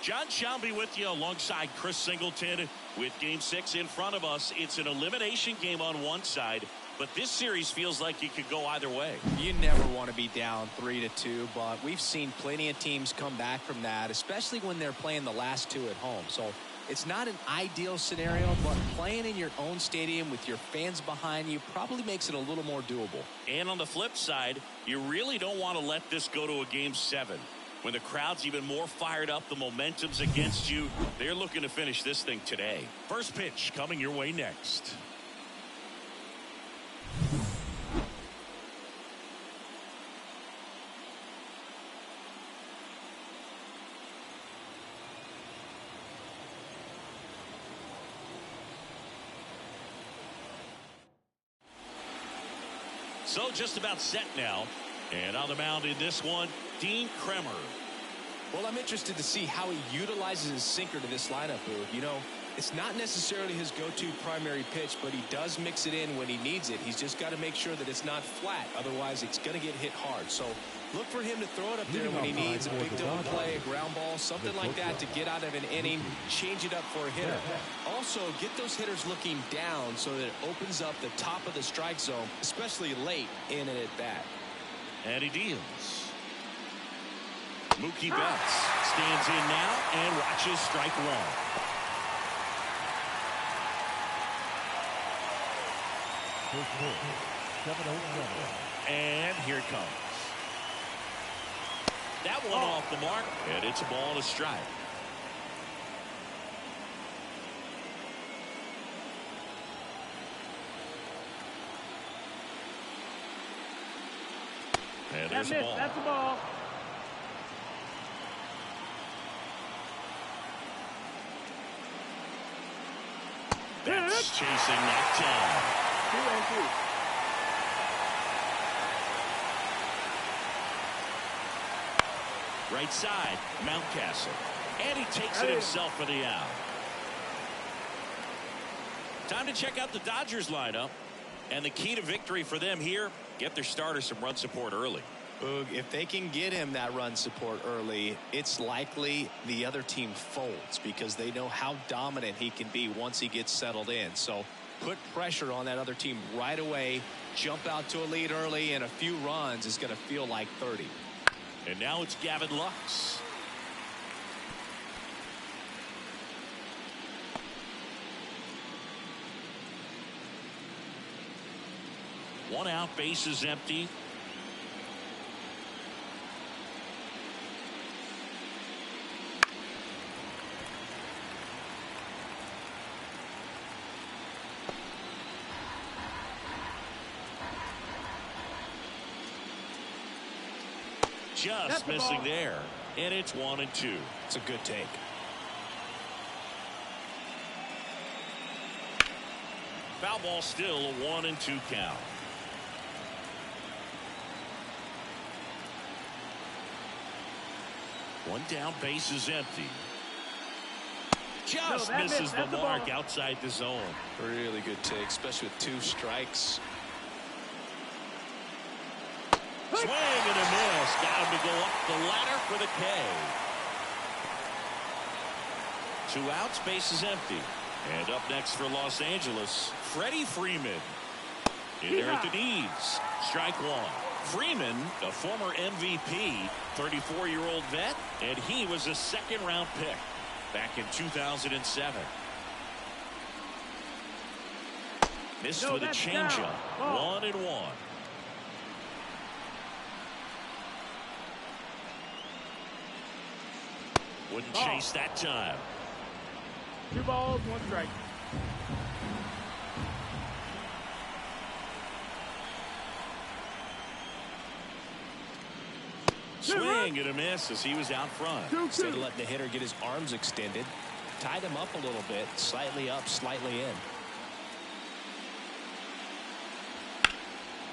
John Shelby with you alongside Chris Singleton with Game 6 in front of us. It's an elimination game on one side, but this series feels like it could go either way. You never want to be down 3-2, but we've seen plenty of teams come back from that, especially when they're playing the last two at home. So it's not an ideal scenario, but playing in your own stadium with your fans behind you probably makes it a little more doable. And on the flip side, you really don't want to let this go to a Game 7. When the crowd's even more fired up, the momentum's against you. They're looking to finish this thing today. First pitch coming your way next. So just about set now. And on the mound in this one, Dean Kremer. Well, I'm interested to see how he utilizes his sinker to this lineup, Boog. You know, it's not necessarily his go-to primary pitch, but he does mix it in when he needs it. He's just got to make sure that it's not flat. Otherwise, it's going to get hit hard. So look for him to throw it up there when he needs a big double play, a ground ball, something like that to get out of an inning, change it up for a hitter. Also, get those hitters looking down so that it opens up the top of the strike zone, especially late in an at-bat. And he deals. Mookie Betts stands in now and watches strike one. And here it comes. That one off the mark, and it's a ball and a strike. And there's a ball. That's a ball. That's chasing that down. 2-2. Right side, Mountcastle. And he takes it himself for the out. Time to check out the Dodgers lineup. And the key to victory for them here, get their starter some run support early. Boog, if they can get him that run support early, it's likely the other team folds because they know how dominant he can be once he gets settled in. So put pressure on that other team right away, jump out to a lead early, and a few runs is going to feel like 30. And now it's Gavin Lux. One out, base is empty. Just missing there. And it's 1-2. It's a good take. Foul ball still a 1-2 count. One down, base is empty. Just misses the mark outside the zone. Really good take, especially with 2 strikes. Swing and a miss. Got him to go up the ladder for the K. 2 outs, base is empty. And up next for Los Angeles, Freddie Freeman. In there at the knees. Strike one. Freeman, a former MVP, 34-year-old vet, and he was a second-round pick back in 2007. Missed No, with a that's changeup. down. Ball. 1-1. Wouldn't Ball. chase that time. 2 balls, 1 strike. Swing and a miss as he was out front. 2-2. Instead of letting the hitter get his arms extended, tied him up a little bit, slightly up, slightly in.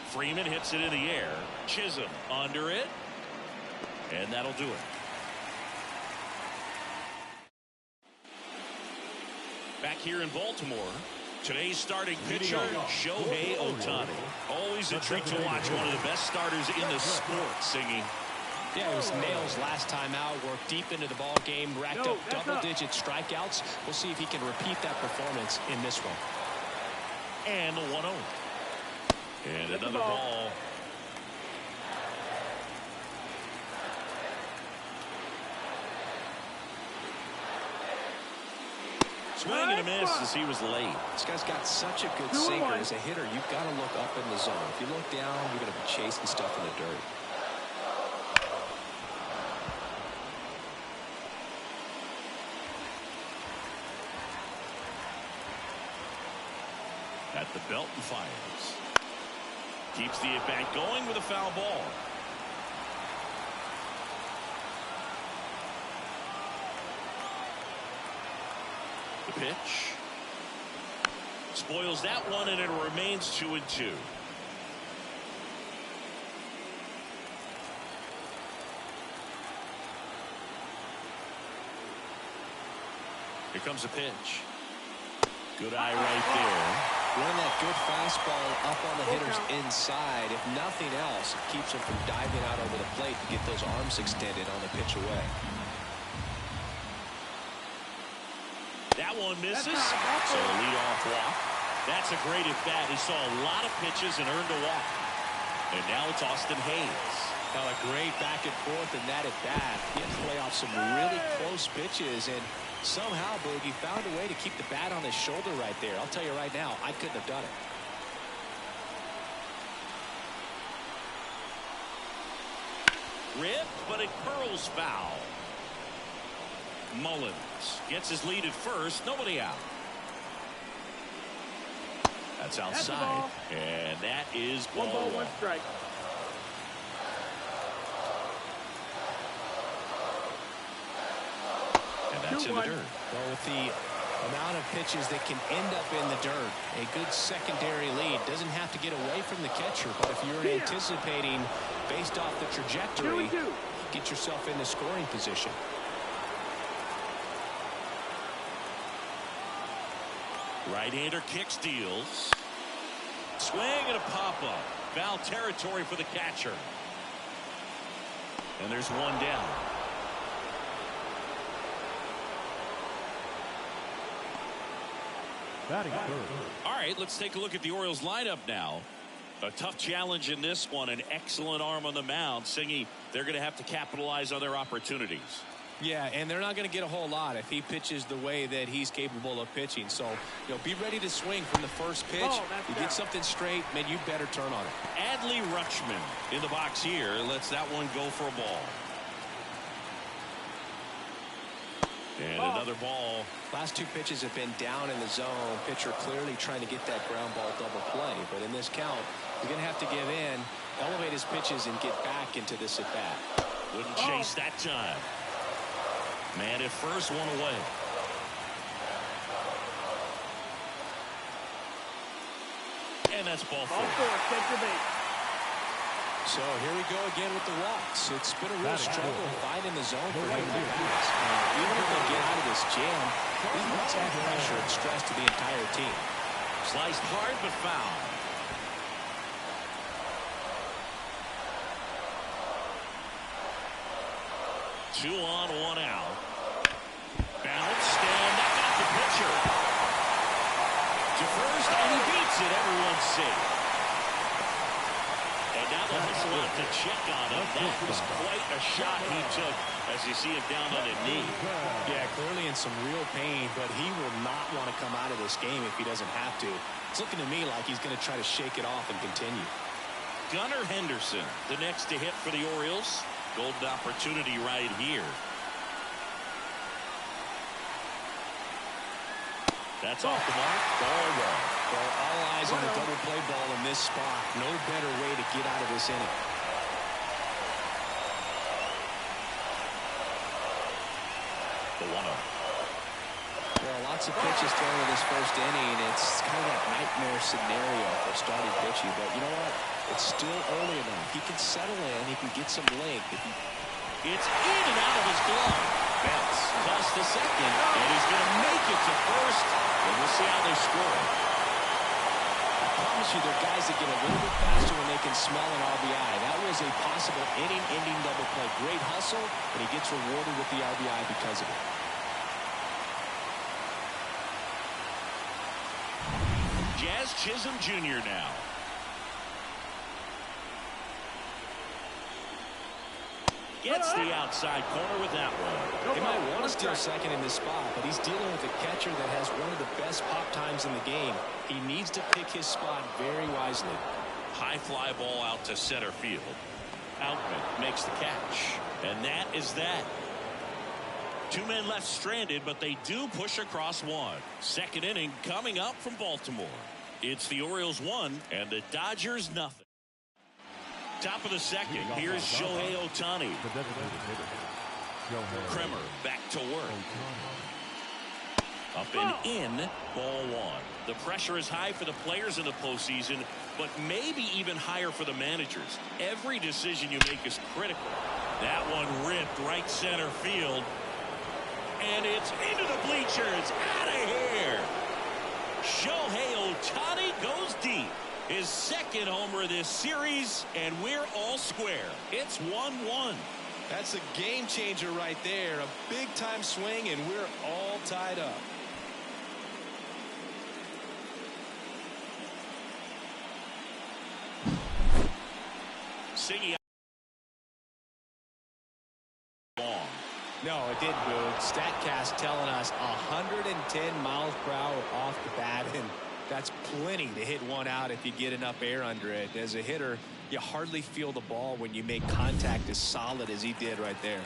Freeman hits it in the air. Chisholm under it. And that'll do it. Back here in Baltimore, today's starting pitcher, Shohei Ohtani. Always a treat to watch one of the best starters in the sport singing. Yeah, it was nails last time out, worked deep into the ball game, racked up double-digit strikeouts. We'll see if he can repeat that performance in this one. And the 1-0. And another ball. Swing and a miss as he was late. This guy's got such a good sinker. As a hitter, you've got to look up in the zone. If you look down, you're going to be chasing stuff in the dirt. At the belt and fires. Keeps the at-bat going with a foul ball. The pitch. Spoils that one, and it remains 2-2. Here comes a pitch. Good eye right there. Running that good fastball up on the hitter's inside. If nothing else, it keeps him from diving out over the plate to get those arms extended on the pitch away. That one misses. So a leadoff walk. That's a great at bat. He saw a lot of pitches and earned a walk. And now it's Austin Hayes. Well, a great back and forth in that at bat. He had to play off some really close pitches, and somehow, Boog, he found a way to keep the bat on his shoulder right there. I'll tell you right now, I couldn't have done it. Ripped, but it curls foul. Mullins gets his lead at first. Nobody out. That's outside. And that is ball 1 ball, 1 strike. And that's in the dirt. Well, with the amount of pitches that can end up in the dirt, a good secondary lead doesn't have to get away from the catcher, but if you're anticipating based off the trajectory, get yourself in the scoring position. Right-hander kicks, deals. Swing and a pop-up. Foul territory for the catcher. And there's one down. Batting third. All right, let's take a look at the Orioles lineup now. A tough challenge in this one. An excellent arm on the mound. Singy, they're going to have to capitalize on their opportunities. Yeah, and they're not going to get a whole lot if he pitches the way that he's capable of pitching. So, be ready to swing from the first pitch. You get something straight, man, you better turn on it. Adley Rutschman in the box here. Lets that one go for a ball. And another ball. Last 2 pitches have been down in the zone. Pitcher clearly trying to get that ground ball double play. But in this count, you're going to have to give in, elevate his pitches, and get back into this at bat. Wouldn't chase that time. Man at first, one away. And that's ball 4. Take your bait. So here we go again with the walks. It's been a real struggle finding the zone for him in the past. Even if they get out of this jam, these walks add pressure and stress to the entire team. Sliced hard but foul. Two on, one out. Bounced, and that got the pitcher. To first, and he beats it. Everyone's safe. And now the whistle out to check on him. That was quite a shot he took as you see him down on a knee. Yeah, clearly in some real pain, but he will not want to come out of this game if he doesn't have to. It's looking to me like he's going to try to shake it off and continue. Gunnar Henderson, the next to hit for the Orioles. Golden opportunity right here. That's off the mark. Ball one. Well, all eyes on the double play ball in this spot. No better way to get out of this inning. The 1-0. Well, lots of pitches thrown in this first inning. It's kind of that nightmare scenario for starting pitching. But you know what? It's still early enough. He can settle in. He can get some length. It's in and out of his glove. Bounce. Toss to second. And he's going to make it to first. And we'll see how they score. I promise you, there are guys that get a little bit faster when they can smell an RBI. That was a possible inning-ending double play. Great hustle, and he gets rewarded with the RBI because of it. Jazz Chisholm Jr. now. Gets the outside corner with that one. They might want to steal second in this spot, but he's dealing with a catcher that has one of the best pop times in the game. He needs to pick his spot very wisely. High fly ball out to center field. Outman makes the catch. And that is that. Two men left stranded, but they do push across one. Second inning coming up from Baltimore. It's the Orioles 1 and the Dodgers nothing. Top of the second, here's Shohei Ohtani. Kremer back to work. Up and in, ball one. The pressure is high for the players in the postseason, but maybe even higher for the managers. Every decision you make is critical. That one ripped right center field. And it's into the bleachers. Out of here. Shohei Ohtani goes deep. His second homer of this series, and we're all square. It's 1-1. That's a game changer right there. A big time swing, and we're all tied up. Siggy long. No, it didn't, Boo. StatCast telling us 110 miles per hour off the bat, and that's plenty to hit one out if you get enough air under it. As a hitter, you hardly feel the ball when you make contact as solid as he did right there.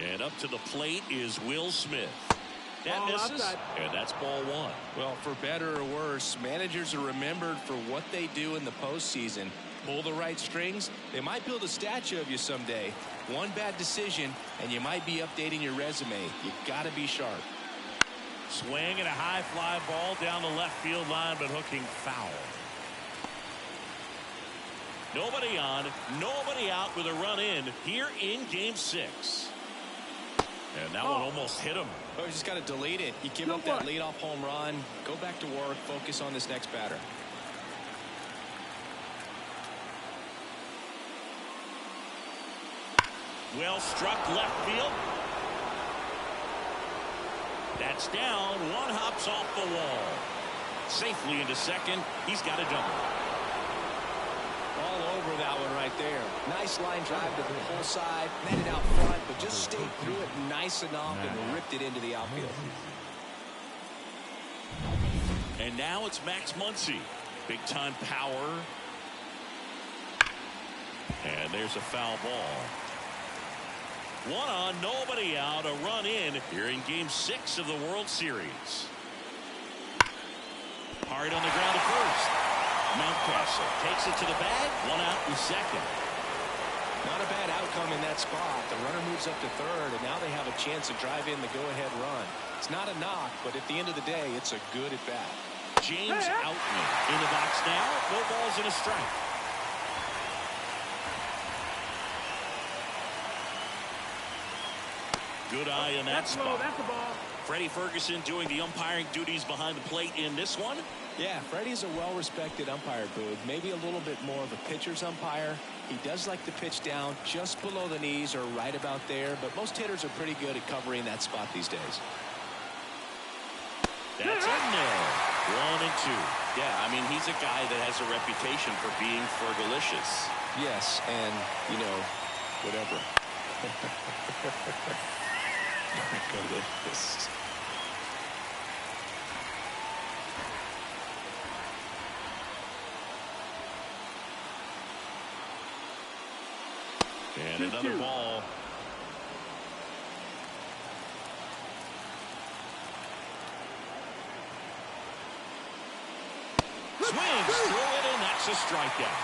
And up to the plate is Will Smith. That misses, and that's ball one. Well, for better or worse, managers are remembered for what they do in the postseason. Pull the right strings, they might build a statue of you someday. One bad decision, and you might be updating your resume. You got to be sharp. Swing and a high fly ball down the left field line, but hooking foul. Nobody on, nobody out with a run in here in game 6. And that one almost hit him. Oh, you just got to delete it. You give up that leadoff home run, go back to work, focus on this next batter. Well struck left field. That's down. One hops off the wall. Safely into second. He's got a double. All over that one right there. Nice line drive to the pull side. Netted out front, but just stayed through it nice enough and ripped it into the outfield. And now it's Max Muncy. Big time power. And there's a foul ball. One on, nobody out, a run in here in game 6 of the World Series. Hard on the ground at first. Mountcastle takes it to the bag. One out in second. Not a bad outcome in that spot. The runner moves up to third, and now they have a chance to drive in the go-ahead run. It's not a knock, but at the end of the day, it's a good at-bat. James Outman in the box now. No balls and a strike. Good eye in that spot. That's the ball. Freddie Ferguson doing the umpiring duties behind the plate in this one. Yeah, Freddie's a well-respected umpire, Booth. Maybe a little bit more of a pitcher's umpire. He does like to pitch down just below the knees or right about there, but most hitters are pretty good at covering that spot these days. That's in there. 1 and 2. Yeah, I mean, he's a guy that has a reputation for being fergalicious. Yes, and, you know, whatever. And another ball. Swings through it, and that's a strikeout.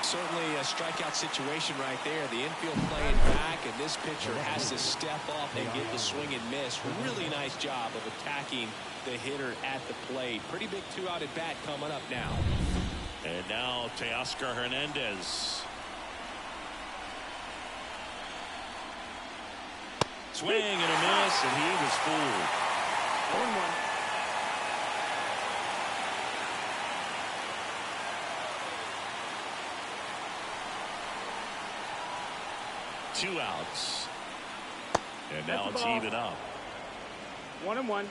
Certainly a strikeout situation right there. The infield playing back, and this pitcher has to step up and get the swing and miss. Really nice job of attacking the hitter at the plate. Pretty big two-out at bat coming up now. And now Teoscar Hernandez. Swing and a miss, and he was fooled. 1-1. Two outs. And now it's even up. 1-1.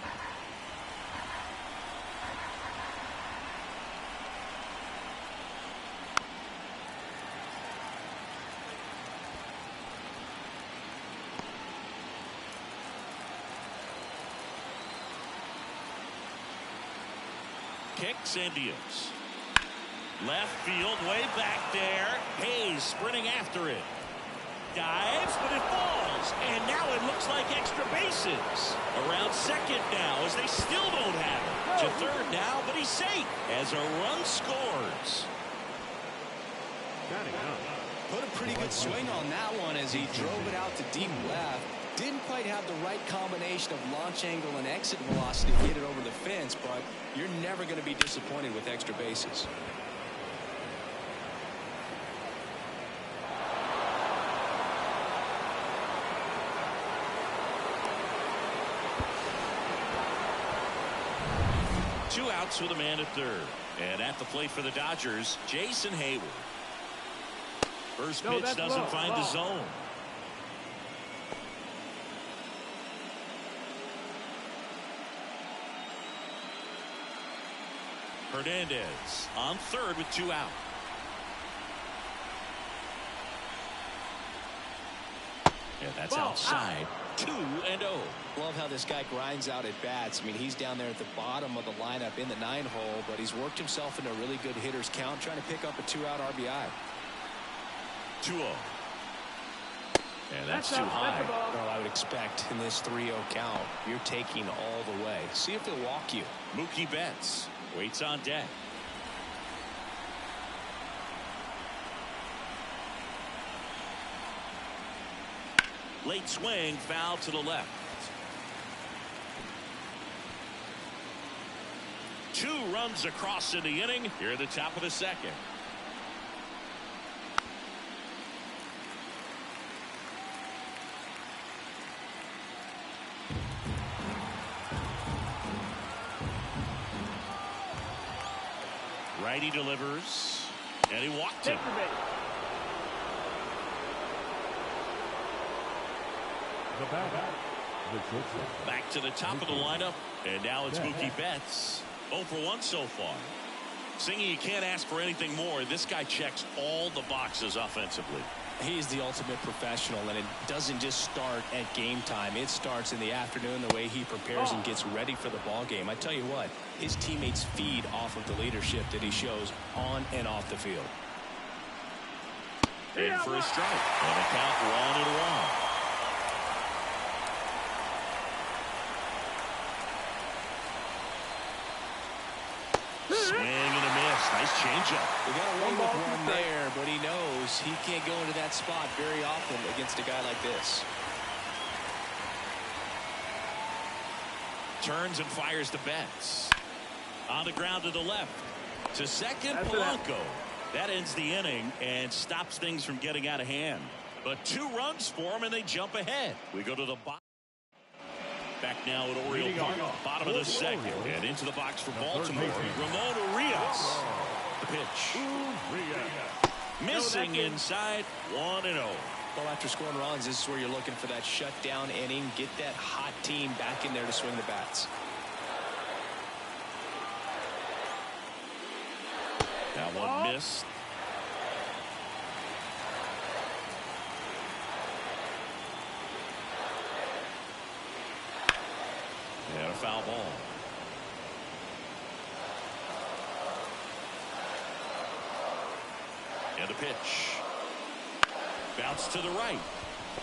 Kicks and deals. Left field, way back there. Hayes sprinting after it. Dives, but it falls. And now it looks like extra bases. Around second now as they still don't have it. To third now, but he's safe as a run scores. Put a pretty good swing on that one as he drove it out to deep left. Didn't quite have the right combination of launch angle and exit velocity to get it over the fence, but you're never going to be disappointed with extra bases. Two outs with a man at third. And at the plate for the Dodgers, Jason Hayward. First pitch doesn't find the zone. Hernandez on third with two out. And that's outside. 2-0. Love how this guy grinds out at bats. I mean, he's down there at the bottom of the lineup in the 9-hole, but he's worked himself into a really good hitter's count, trying to pick up a two-out RBI. 2-0. And that's too high. Well, I would expect in this 3-0 count, you're taking all the way. See if they'll walk you. Mookie Betts waits on deck. Late swing, foul to the left. 2 runs across in the inning here at the top of the second. Righty delivers, and he walked it. Back to the top of the lineup, and now it's Mookie Betts. 0 for 1 so far. Singy, you can't ask for anything more. This guy checks all the boxes offensively. He's the ultimate professional, and it doesn't just start at game time. It starts in the afternoon, the way he prepares and gets ready for the ball game. I tell you what, his teammates feed off of the leadership that he shows on and off the field. In for a strike, and a count 1-1. Swing and a miss. Nice changeup. We got away with one there, but he knows he can't go into that spot very often against a guy like this. Turns and fires the Betts. On the ground to the left. To second, Polanco. That ends the inning and stops things from getting out of hand. But 2 runs for him, and they jump ahead. We go to the bottom. Back now at Oriole Park, bottom of the second, and into the box for Baltimore. Ramon Urias. The pitch. Missing inside, 1-0. Well, after scoring runs, this is where you're looking for that shutdown inning. Get that hot team back in there to swing the bats. That one missed. And a foul ball. And a pitch. Bounce to the right.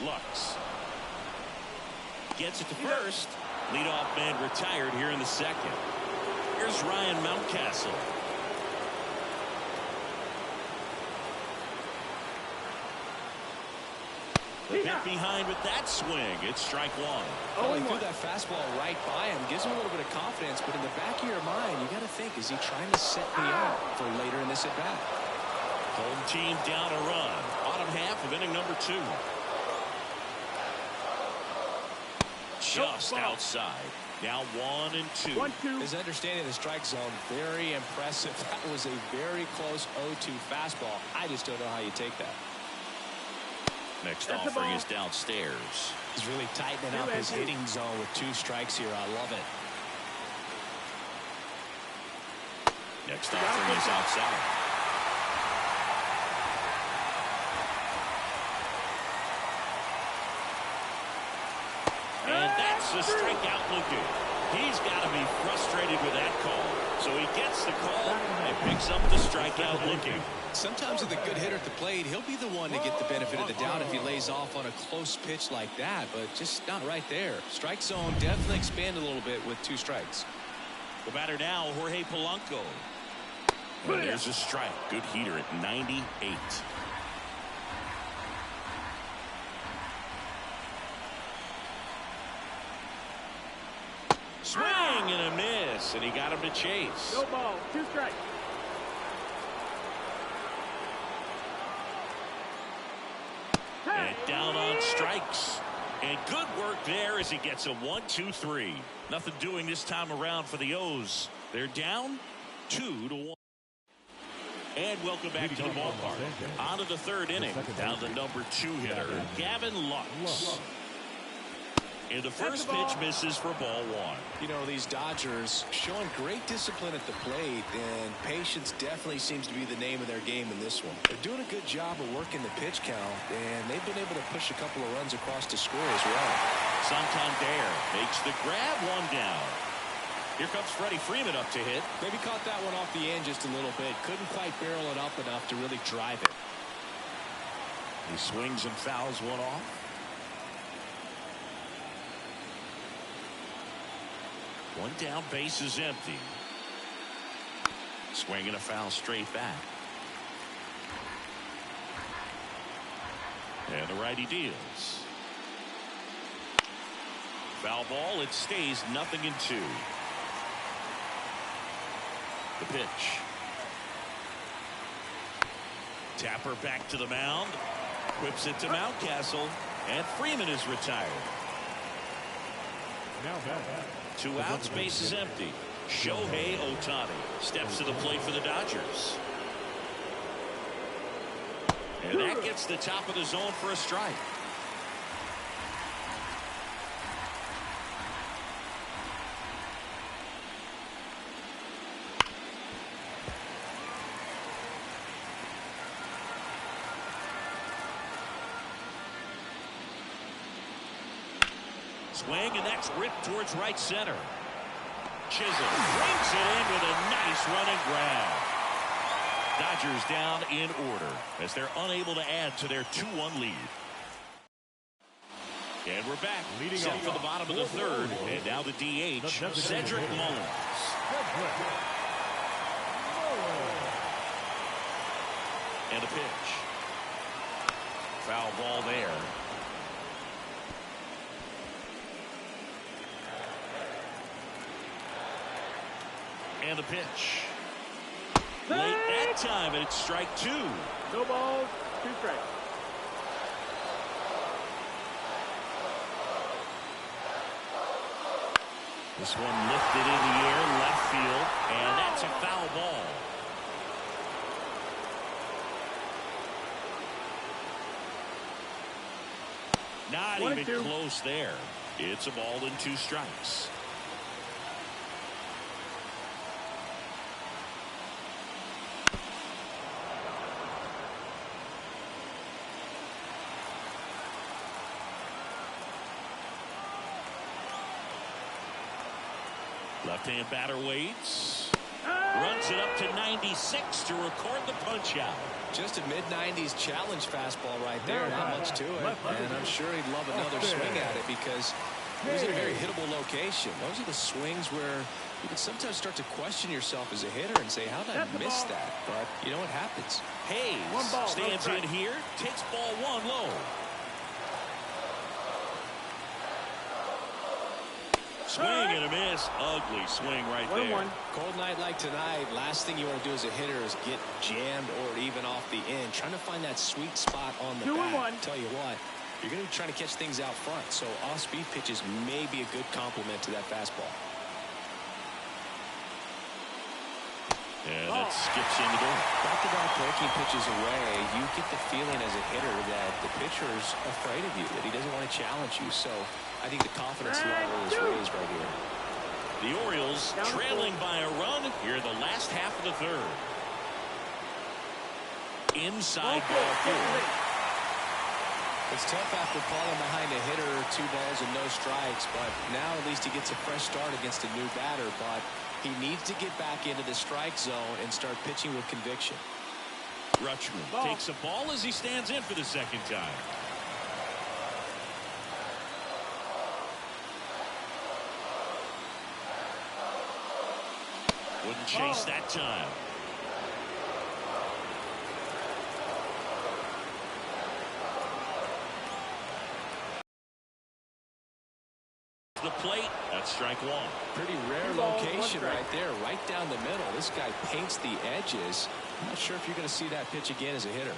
Lux. Gets it to first. Leadoff man retired here in the second. Here's Ryan Mountcastle. The bit behind with that swing. It's strike one. Well, he threw that fastball right by him. Gives him a little bit of confidence, but in the back of your mind, you got to think, is he trying to set me up for later in this at-bat? Home team down a run. Bottom half of inning number 2. Just outside. Now 1-2. 1-2. His understanding of the strike zone, very impressive. That was a very close 0-2 fastball. I just don't know how you take that. Next offering is downstairs. He's really tightening up his hitting zone with 2 strikes here. I love it. Next offering is outside. And that's a strikeout looking. He's got to be frustrated with that call. So he gets the call and picks up the strikeout looking. Sometimes with a good hitter at the plate, he'll be the one to get the benefit of the doubt if he lays off on a close pitch like that, but just not right there. Strike zone definitely expanded a little bit with 2 strikes. The batter now, Jorge Polanco. And there's a strike. Good heater at 98. Swing and a miss, and he got him to chase. No ball. 2 strikes. And down on strikes. And good work there as he gets a 1-2-3. Nothing doing this time around for the O's. They're down 2-1. And welcome back to the ballpark. On to the 3rd inning. Down the number 2 hitter, Gavin Lux. And the first pitch misses for ball 1. You know, these Dodgers showing great discipline at the plate, and patience definitely seems to be the name of their game in this one. They're doing a good job of working the pitch count, and they've been able to push a couple of runs across to score as well. Santander makes the grab, 1 down. Here comes Freddie Freeman up to hit. Maybe caught that one off the end just a little bit. Couldn't quite barrel it up enough to really drive it. He swings and fouls one off. One down, base is empty. Swing and a foul straight back. And the righty deals. Foul ball, it stays 0-2. The pitch. Tapper back to the mound. Whips it to Mountcastle. And Freeman is retired. Now back. 2 outs, base is empty. Shohei Ohtani steps to the plate for the Dodgers. And that gets the top of the zone for a strike. Swing, and that's ripped towards right center. Chisholm brings it in with a nice running grab. Dodgers down in order as they're unable to add to their 2-1 lead. And we're back. Set for the bottom of the 3rd. And now the DH, Cedric Mullins. And a pitch. Foul ball there. And the pitch. Late that time, and it's strike 2. No balls, 2 strikes. This one lifted in the air, left field, and that's a foul ball. Not even close there. It's a ball and 2 strikes. Left-hand batter waits. Runs it up to 96 to record the punch out. Just a mid-90s challenge fastball right there. Not much to it. And I'm sure he'd love another swing at it because it was in a very hittable location. Those are the swings where you can sometimes start to question yourself as a hitter and say, how did I miss that? But you know what happens. Hayes stands in here, takes ball one low. Swing and a miss. Ugly swing right there. Cold night like tonight, last thing you want to do as a hitter is get jammed or even off the end. Trying to find that sweet spot on the bat. Tell you what, you're going to be trying to catch things out front. So off-speed pitches may be a good complement to that fastball. Yeah, that skips in the door. Back-to-back breaking pitches away, you get the feeling as a hitter that the pitcher's afraid of you, that he doesn't want to challenge you. So I think the confidence level is raised right here. The Orioles trailing by a run here in the last half of the third. Inside ball four. It's tough after falling behind a hitter, 2 balls and no strikes, but now at least he gets a fresh start against a new batter, but he needs to get back into the strike zone and start pitching with conviction. Rutschman takes a ball as he stands in for the second time. Wouldn't chase that time. The plate, that's strike one. Pretty rare location right there, right down the middle. This guy paints the edges. I'm not sure if you're going to see that pitch again as a hitter.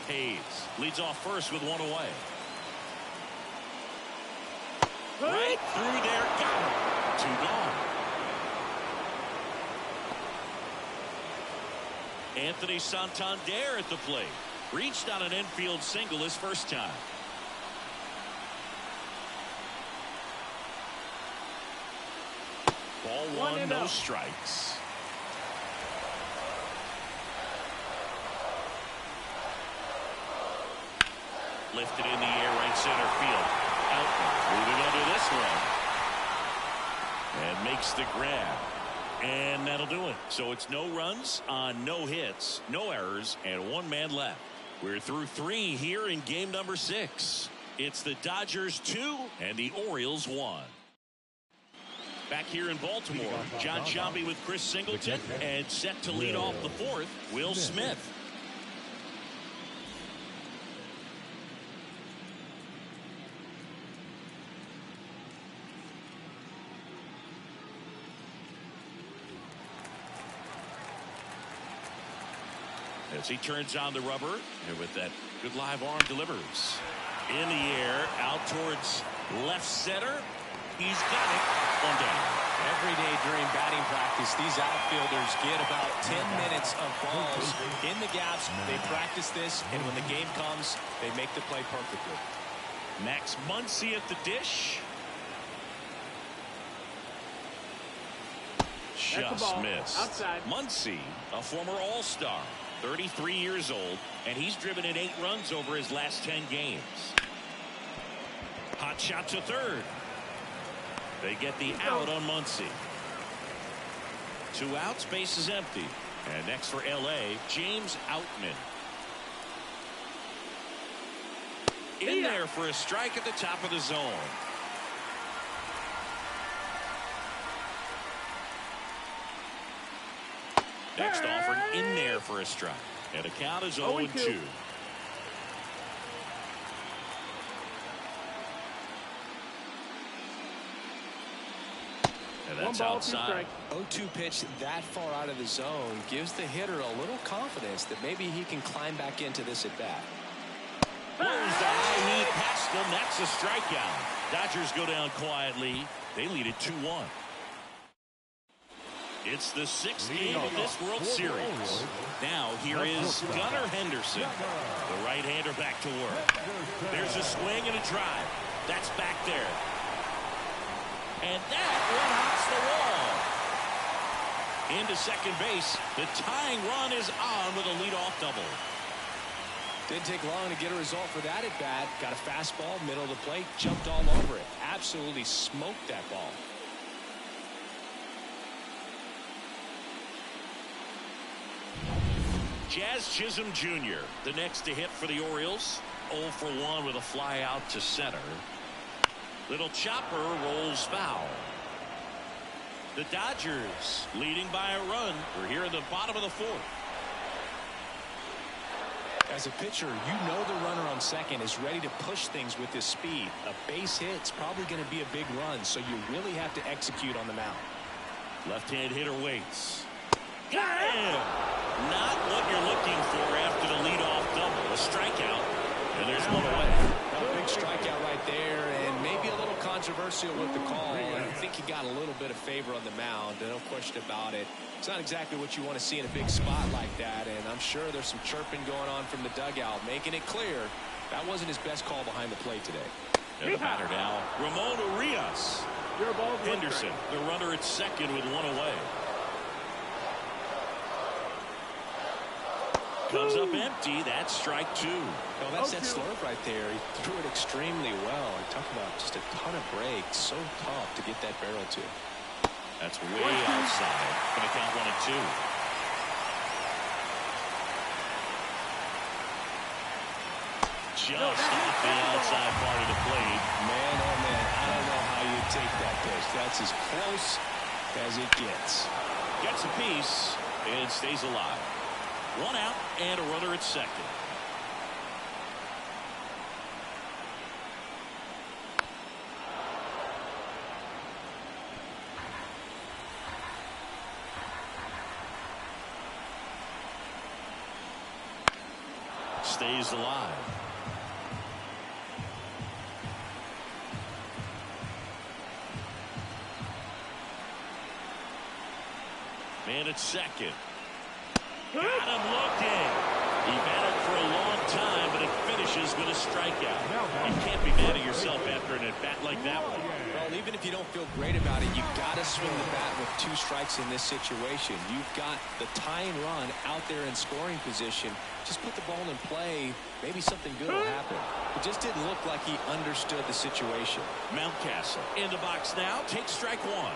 Hayes leads off first with one away. Right through there, got him. 2 gone. Anthony Santander at the plate. Reached on an infield single his first time. Ball one, no strikes. Lifted in the air, right center field. Out, moving under this one. And makes the grab. And that'll do it. So it's no runs on no hits, no errors, and 1 man left. We're through 3 here in game number 6. It's the Dodgers 2 and the Orioles 1. Back here in Baltimore, John Sciambi with Chris Singleton, and set to lead off the 4th, Will Smith. As he turns on the rubber, and with that good live arm delivers. In the air, out towards left center. He's got it. 1 down. Every day during batting practice, these outfielders get about 10 minutes of balls in the gaps. They practice this, and when the game comes, they make the play perfectly. Max Muncy at the dish. Just missed. Outside. Muncy, a former All-Star, 33 years old, and he's driven in 8 runs over his last 10 games. Hot shot to third. They get the out on Muncy. 2 outs, base is empty. And next for L.A., James Outman. In there for a strike at the top of the zone. Next offering in there for a strike. And the count is 0-2. And that's outside. 0-2 pitch that far out of the zone gives the hitter a little confidence that maybe he can climb back into this at bat. Blows the high heat past them. That's a strikeout. Dodgers go down quietly. They lead it 2-1. It's the 6th game of this World Series. Now here is Gunnar Henderson. The right-hander back to work. There's a swing and a drive. That's back there. And that one hops the wall. Into second base. The tying run is on with a leadoff double. Didn't take long to get a result for that at bat. Got a fastball, middle of the plate, jumped all over it. Absolutely smoked that ball. Jazz Chisholm Jr., the next to hit for the Orioles. 0 for 1 with a fly out to center. Little chopper rolls foul. The Dodgers leading by a run. We're here in the bottom of the 4th. As a pitcher, you know the runner on second is ready to push things with his speed. A base hit's probably going to be a big run, so you really have to execute on the mound. Left-hand hitter waits. Got him! Not what you're looking for after the leadoff double. A strikeout, and there's one away. A big strikeout right there, and maybe a little controversial with the call. I think he got a little bit of favor on the mound, no question about it. It's not exactly what you want to see in a big spot like that, and I'm sure there's some chirping going on from the dugout, making it clear that wasn't his best call behind the plate today. And the batter now, Ramon Urias. Henderson, the runner at second with one away. Comes up empty. That's strike 2. Well, that's that slurve right there. He threw it extremely well. I talk about just a ton of breaks. So tough to get that barrel to. That's way outside. Gonna count 1 and 2. Just off the outside part of the plate. Man, oh man, I don't know how you take that pitch. That's as close as it gets. Gets a piece and stays alive. 1 out and a runner at second. Stays alive. Man at second. Got him looking. He batted for a long time, but it finishes with a strikeout. You can't be mad at yourself after an at-bat like that one. Well, even if you don't feel great about it, you've got to swing the bat with 2 strikes in this situation. You've got the tying run out there in scoring position. Just put the ball in play. Maybe something good will happen. It just didn't look like he understood the situation. Mountcastle in the box now. Takes strike 1.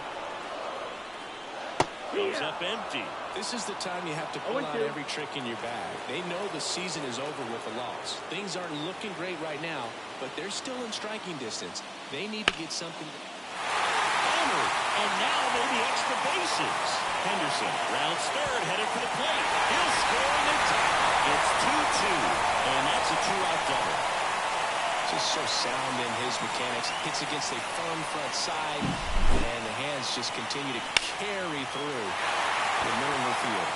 Goes up empty. This is the time you have to pull out every trick in your bag. They know the season is over with a loss. Things aren't looking great right now, but they're still in striking distance. They need to get something. Hammered, and now maybe extra bases. Henderson rounds third, headed for the plate. He'll score in the top. It's 2-2, and that's a 2-out double. Just so sound in his mechanics. Hits against a firm front side, and the hands just continue to carry through the middle of the field.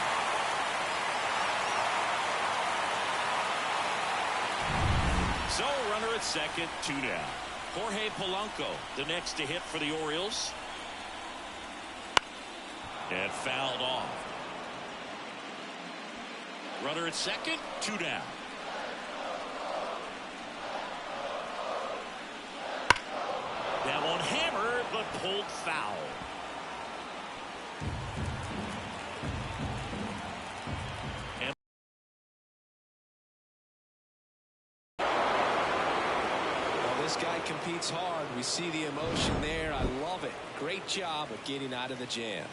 So, runner at second, 2 down. Jorge Polanco, the next to hit for the Orioles. And fouled off. Runner at second, 2 down. That one hammered, but pulled foul. And well, this guy competes hard. We see the emotion there. I love it. Great job of getting out of the jam.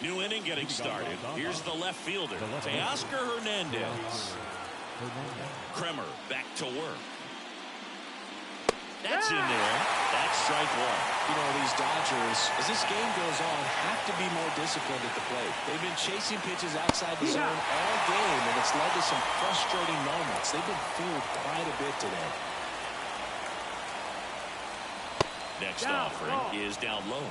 New inning getting started. Here's the left fielder, Teoscar Hernandez. Kremer back to work. That's in there. That's strike 1. You know, these Dodgers, as this game goes on, have to be more disciplined at the plate. They've been chasing pitches outside the zone all game, and it's led to some frustrating moments. They've been fooled quite a bit today. Next offering is down low.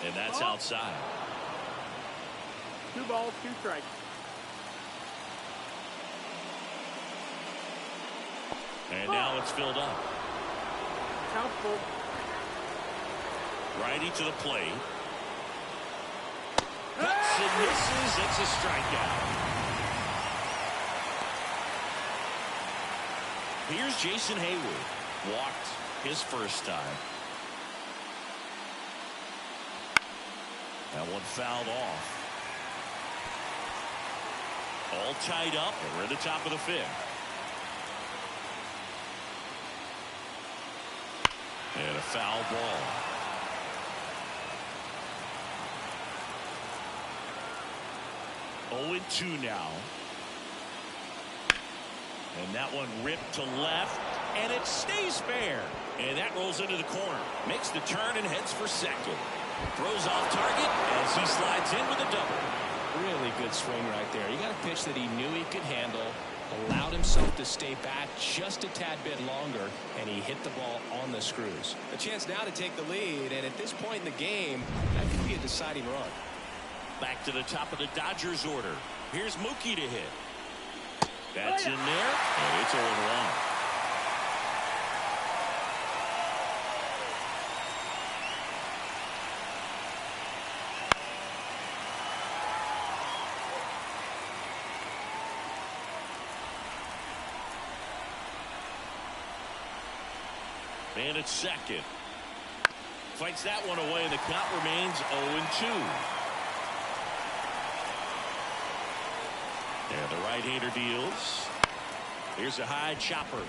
And that's outside. 2 balls, 2 strikes. And now it's filled up. Count full. Righty to the plate. Cuts and misses. It's a strikeout. Here's Jason Hayward. Walked his first time. That one fouled off. All tied up, and we're at the top of the fifth. And a foul ball. Oh, 2 now. And that one ripped to left, and it stays fair. And that rolls into the corner. Makes the turn and heads for second. Throws off target as he slides in with a double. Really good swing right there. You got a pitch that he knew he could handle, allowed himself to stay back just a tad bit longer, and he hit the ball on the screws. A chance now to take the lead, and at this point in the game, that could be a deciding run. Back to the top of the Dodgers order. Here's Mookie to hit. That's in there, and it's 0-1. And it's second. Fights that one away, and the count remains 0-2. And the right-hander deals. Here's a high chopper.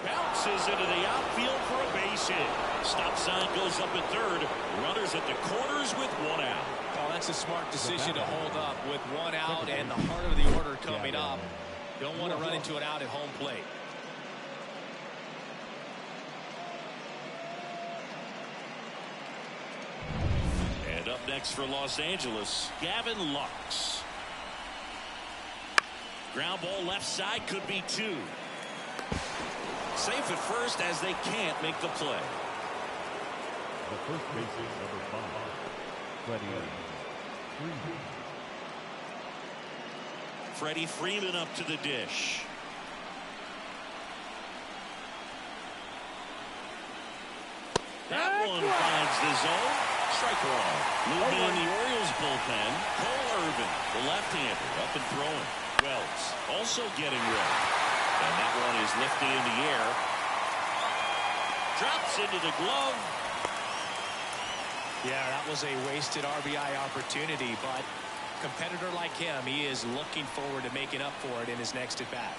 Bounces into the outfield for a base hit. Stop sign goes up at third. Runners at the corners with 1 out. Oh, that's a smart decision to hold up with 1 out and the heart of the order coming up. Don't want to run into an out at home plate. And up next for Los Angeles, Gavin Lux. Ground ball left side, could be 2. Safe at first as they can't make the play. The first baseman, number 5, Freddie Freeman. Freddie Freeman up to the dish. That one finds the zone. Strike 1. Moving in the Orioles bullpen, Cole Irvin, the left-hander, up and throwing. Wells also getting ready. And that one is lifted in the air. Drops into the glove. Yeah, that was a wasted RBI opportunity, but a competitor like him, he is looking forward to making up for it in his next at-bat.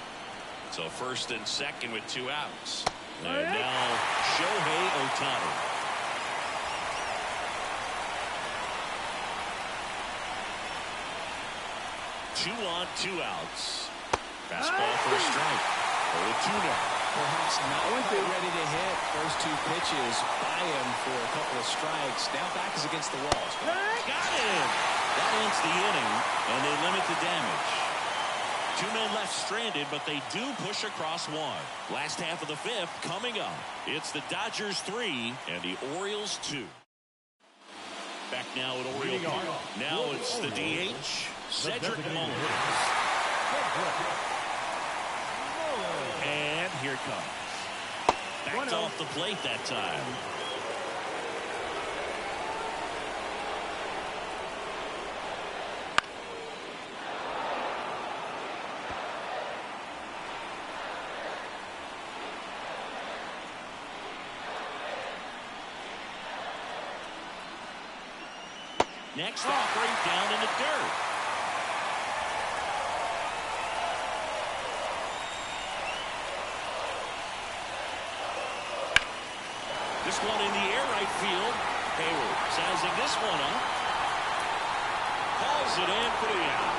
So first and second with 2 outs. And now Shohei Ohtani. 2 on, 2 outs. Fastball for a strike. 0-2 now. Perhaps not quite ready to hit. First 2 pitches by him for a couple of strikes. Now back is against the walls. Got him. That ends the inning, and they limit the damage. 2 men left stranded, but they do push across 1. Last half of the 5th coming up. It's the Dodgers 3 and the Orioles 2. Back now at Oriole Park. Now it's the DH, Cedric Mullins. And here it comes. Backed off the plate that time. Next offering down in the dirt. This one in the air right field. Hayward sizing this one up. Calls it in for the out.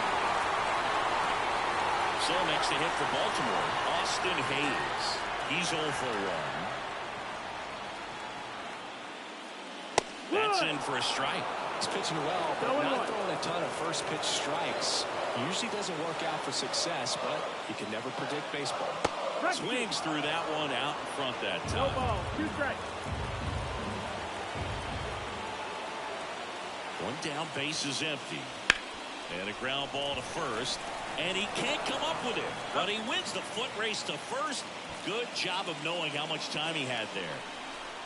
So next to hit for Baltimore, Austin Hayes. He's 0 for 1. That's in for a strike. He's pitching well, but not throwing a ton of first pitch strikes. Usually doesn't work out for success, but you can never predict baseball. Swings through that one out in front that time. No ball, 2 strikes. 1 down, base is empty. And a ground ball to first. And he can't come up with it. But he wins the foot race to first. Good job of knowing how much time he had there.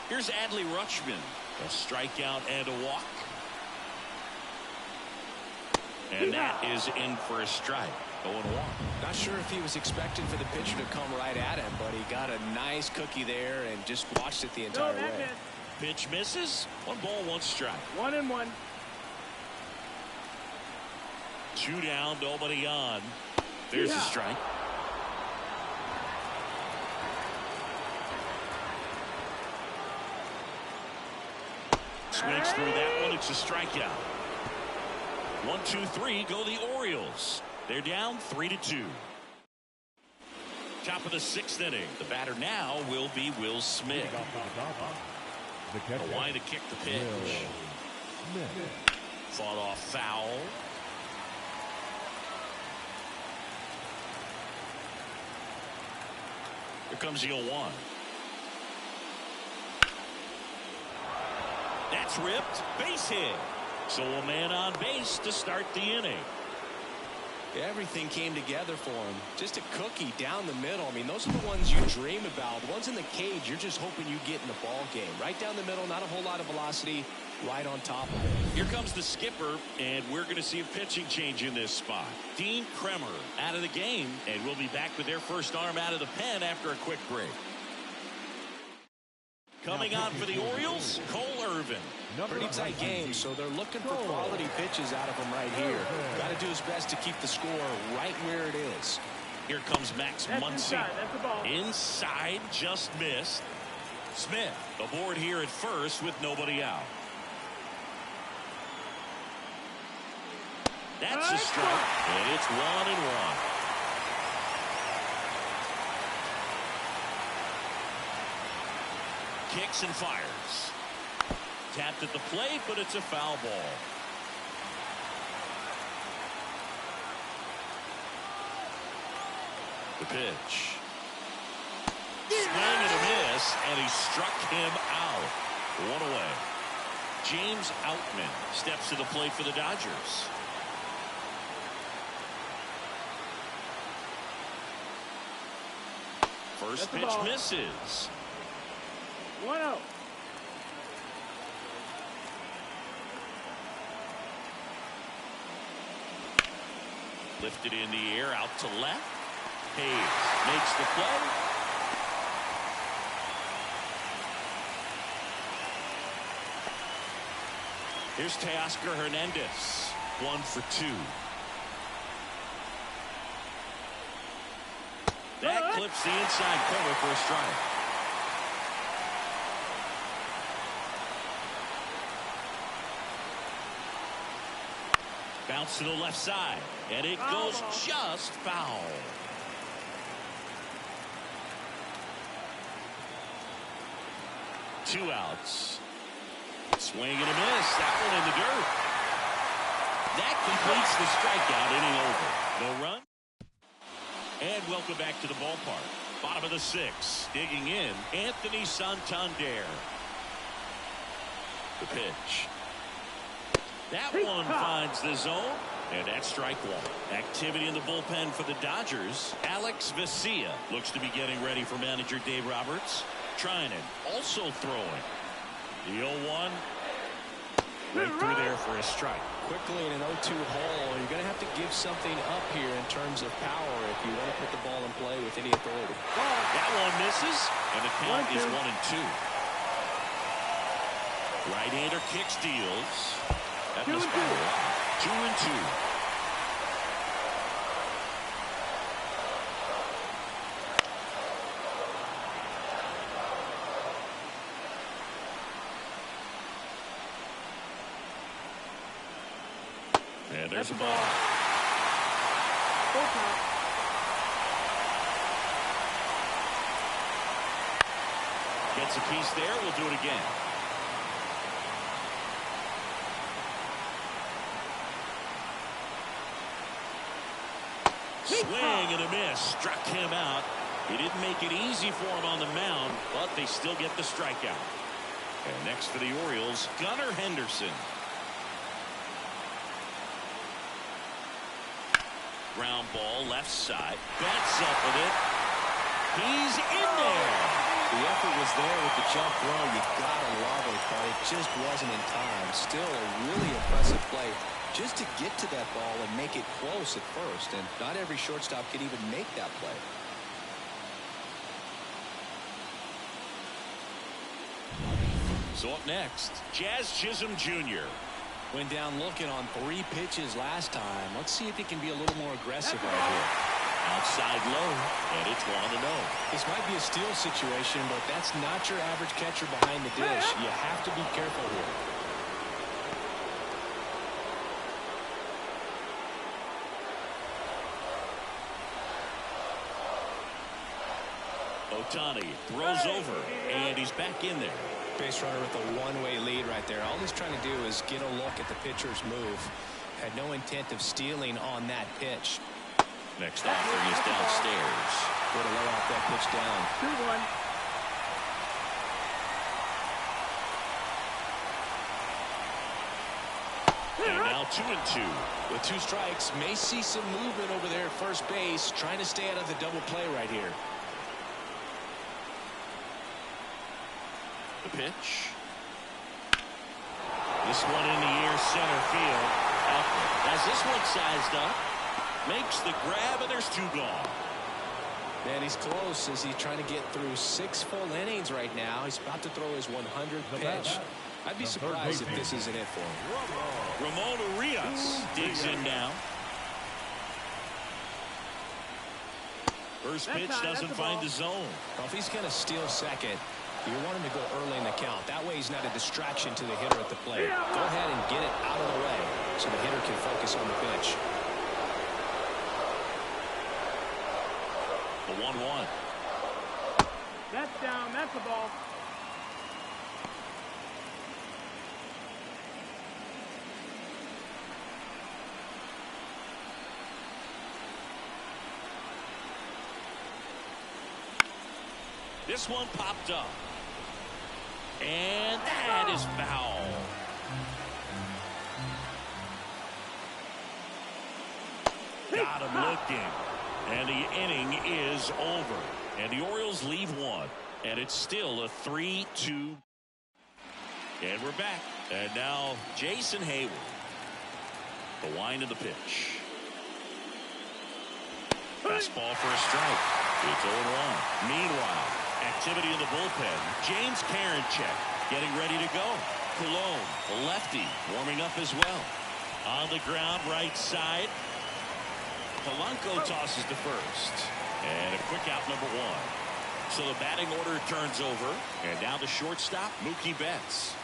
Here's Adley Rutschman. A strikeout and a walk. And that is in for a strike. 0-1. Not sure if he was expecting for the pitcher to come right at him, but he got a nice cookie there and just watched it the entire way. Pitch misses. 1 ball, 1 strike. 1-1. 2 down, nobody on. There's a strike. Swings through that one. It's a strikeout. 1, 2, 3 go the Orioles. They're down 3-2. Top of the 6th inning. The batter now will be Will Smith. The line to kick the pitch. Fought off foul. Here comes the 0-1. That's ripped. Base hit. So a man on base to start the inning. Everything came together for him. Just a cookie down the middle. I mean, those are the ones you dream about. The ones in the cage, you're just hoping you get in the ball game. Right down the middle, not a whole lot of velocity, right on top of it. Here comes the skipper, and we're going to see a pitching change in this spot. Dean Kremer out of the game, and we'll be back with their first arm out of the pen after a quick break. Coming on for the Orioles, Cole Irvin. Pretty tight game, so they're looking for quality pitches out of him right here. Got to do his best to keep the score right where it is. Here comes Max Muncy. Inside, that's the ball. Inside, just missed. Smith aboard here at first with nobody out. That's a strike, and it's 1-1. Kicks and fires. Tapped at the plate, but it's a foul ball. The pitch. Swing and a miss, and he struck him out. 1 away. James Outman steps to the plate for the Dodgers. First pitch misses. 1-0. Lifted in the air out to left. Hayes makes the play. Here's Teoscar Hernandez. 1 for 2. That clips the inside corner for a strike. Bounce to the left side, and it goes just foul. Two outs. Swing and a miss. That one in the dirt. That completes the strikeout. Inning over. No run. And welcome back to the ballpark. Bottom of the 6th. Digging in, Anthony Santander. The pitch. That one finds the zone, and that's strike 1. Activity in the bullpen for the Dodgers. Alex Vesia looks to be getting ready for manager Dave Roberts. Trinan also throwing. The 0-1. Right through there for a strike. Quickly in an 0-2 hole, you're going to have to give something up here in terms of power if you want to put the ball in play with any authority. That one misses, and the count is 1-2. Right-hander kick steals. That must be 2-2. And there's a ball. Gets a piece there. We'll do it again. Swing and a miss. Struck him out. He didn't make it easy for him on the mound, but they still get the strikeout. And next for the Orioles, Gunnar Henderson. Ground ball left side. Bats up with it. He's in there. The effort was there with the jump throw. You gotta love it, but it just wasn't in time. Still a really impressive play just to get to that ball and make it close at first. And not every shortstop can even make that play. So up next, Jazz Chisholm Jr. Went down looking on 3 pitches last time. Let's see if he can be a little more aggressive right here. Outside low, and it's 1-0. This might be a steal situation, but that's not your average catcher behind the dish. You have to be careful here. Ohtani throws over, and he's back in there. Base runner with a one-way lead right there. All he's trying to do is get a look at the pitcher's move. Had no intent of stealing on that pitch. Next offering is downstairs. Way to lay off that pitch down. 2-1. And now 2-2. With 2 strikes, may see some movement over there at first base, trying to stay out of the double play right here. The pitch. This one in the air, center field. As this one sized up, makes the grab, and there's 2 gone. Man, he's close as he's trying to get through 6 full innings right now. He's about to throw his 100th pitch. I'd be surprised if this isn't it for him. Ramon Urias digs in now. First pitch doesn't find the zone. Well, if he's going to steal second, you want him to go early in the count. That way he's not a distraction to the hitter at the plate. Go ahead and get it out of the way so the hitter can focus on the pitch. The 1-1. That's down. That's the ball. This one popped up. And that is foul. Got him looking. And the inning is over. And the Orioles leave 1. And it's still a 3-2. And we're back. And now Jason Hayward. The wind of the pitch. Fastball for a strike. It's 0-1. Meanwhile, activity in the bullpen. James Karinchak getting ready to go. Cologne, the lefty, warming up as well. On the ground, right side. Polanco tosses to first. And a quick out, number 1. So the batting order turns over. And now the shortstop, Mookie Betts.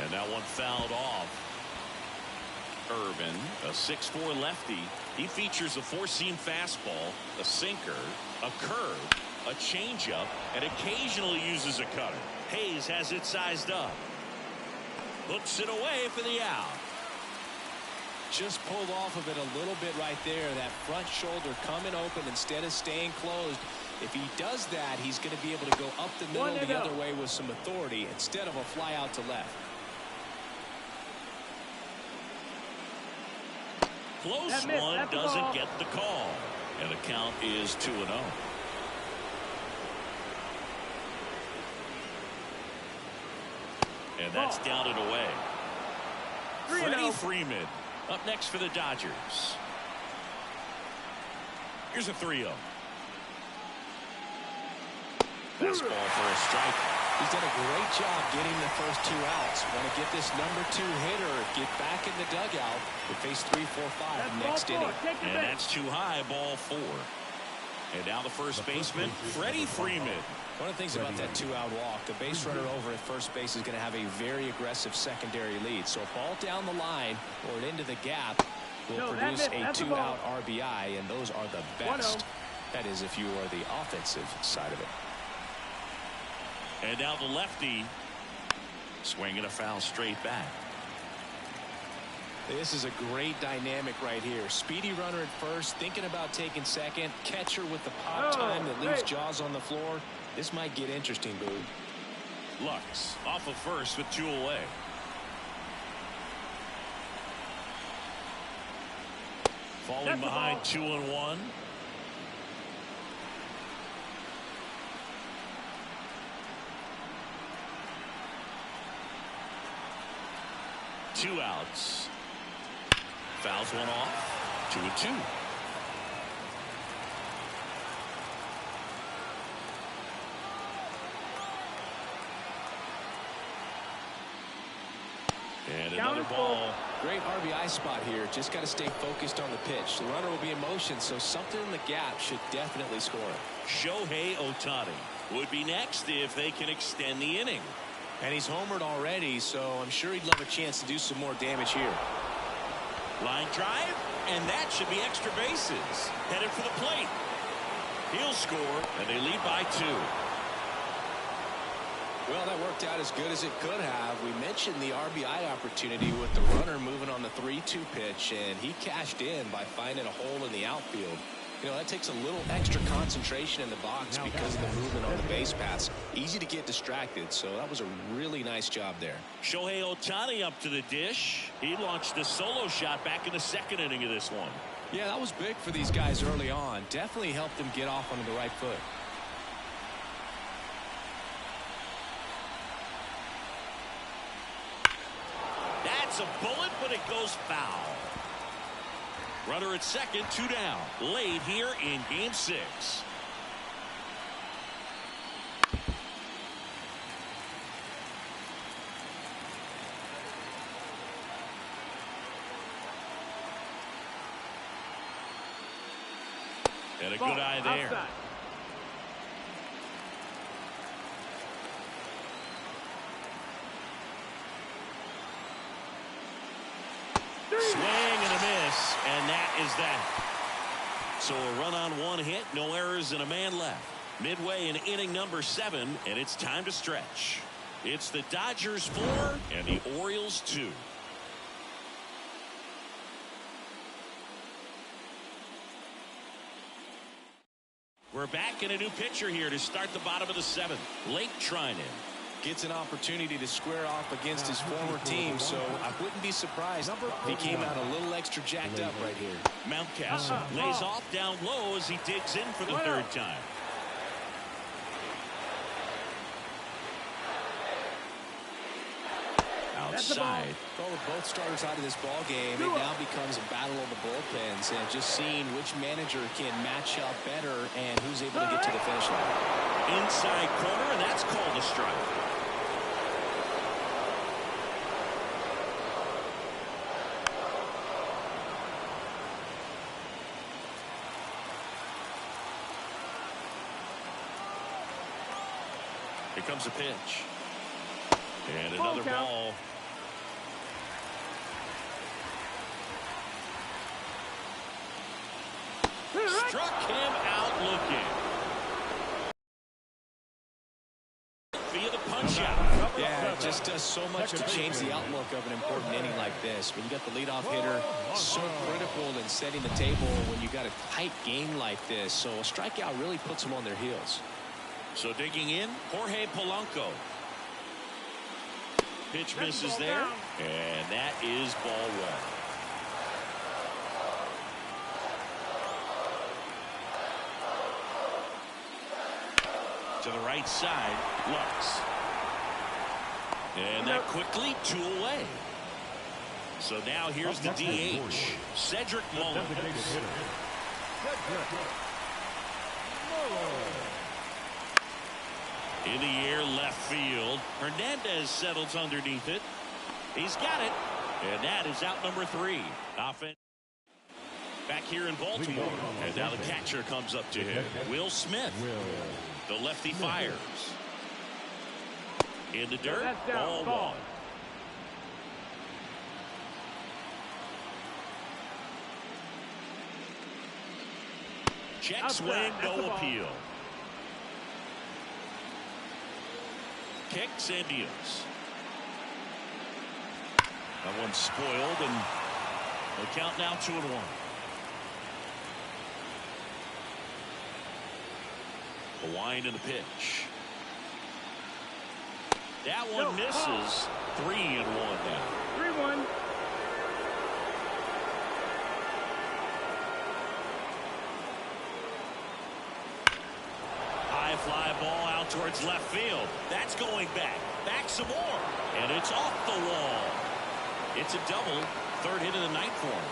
And that one fouled off. Irvin, a 6'4" lefty. He features a 4-seam fastball, a sinker, a curve, a changeup, and occasionally uses a cutter. Hayes has it sized up. Hooks it away for the out. Just pulled off of it a little bit right there. That front shoulder coming open instead of staying closed. If he does that, he's going to be able to go up the middle the other way with some authority instead of a fly out to left. Close one, doesn't get the call. And the count is 2-0. And that's down and away. Freddie Freeman up next for the Dodgers. Here's a 3-0. Fastball for a strike. He's done a great job getting the first 2 outs. Want to get this number 2 hitter, get back in the dugout to face 3, 4, 5 next inning. And that's too high, ball 4. And now the first baseman, Freddie Freeman. One of the things about that 2-out walk, the base runner over at first base is going to have a very aggressive secondary lead. So a ball down the line or into the gap will produce a 2-out RBI, and those are the best. That is if you are the offensive side of it. And now the lefty swinging a foul straight back. This is a great dynamic right here. Speedy runner at first, thinking about taking second. Catcher with the pop time that leaves Jaws on the floor. This might get interesting, Boo. Lux off of first with 2 away. Falling behind 2-1. Two outs. Fouls one off. 2-2. And another ball. Great RBI spot here. Just got to stay focused on the pitch. The runner will be in motion, so something in the gap should definitely score. Shohei Ohtani would be next if they can extend the inning. And he's homered already, so I'm sure he'd love a chance to do some more damage here. Line drive, and that should be extra bases. Headed for the plate. He'll score, and they lead by 2. Well, that worked out as good as it could have. We mentioned the RBI opportunity with the runner moving on the 3-2 pitch, and he cashed in by finding a hole in the outfield. You know, that takes a little extra concentration in the box because of the movement on the base paths. Easy to get distracted, so that was a really nice job there. Shohei Ohtani up to the dish. He launched a solo shot back in the 2nd inning of this one. Yeah, that was big for these guys early on. Definitely helped them get off onto the right foot. That's a bullet, but it goes foul. Runner at second, 2 down. Late here in Game 6. And a good eye there. Outside. Swing and a miss, and that is that. So a run on 1 hit, no errors, and a man left. Midway in inning number 7, and it's time to stretch. It's the Dodgers 4 and the Orioles 2. We're back in a new pitcher here to start the bottom of the 7th. Lake Trinan. Gets an opportunity to square off against his former team, so I wouldn't be surprised if he came out a little extra jacked up right here. Mountcastle lays off down low as he digs in for the 3rd time. Outside. Well, with both starters out of this ball game, it now becomes a battle of the bullpens and just seeing which manager can match up better and who's able to get to the finish line. Inside corner, and that's called a strike. Here comes a pitch. And another ball. Struck him out looking. Via the punch out. Yeah, it just does so much to change the outlook of an important inning like this. When you got the leadoff hitter, so critical in setting the table when you got a tight game like this. So a strikeout really puts them on their heels. So digging in, Jorge Polanco. Pitch misses there, and that is ball 1. To the right side, Lux. And that quickly 2 away. So now here's the DH, Cedric Mullins. In the air, left field. Hernandez settles underneath it. He's got it. And that is out number 3. Offense back here in Baltimore. And now the catcher comes up to him. Will Smith. The lefty fires. In the dirt. Ball 1. Check swing, no appeal. Kicks and deals. That one's spoiled, and the count now 2-1. The wind and the pitch. That one misses. 3-1 now. 3-1. High fly ball out towards left field. That's going back. Back some more. And it's off the wall. It's a double. 3rd hit of the night for him.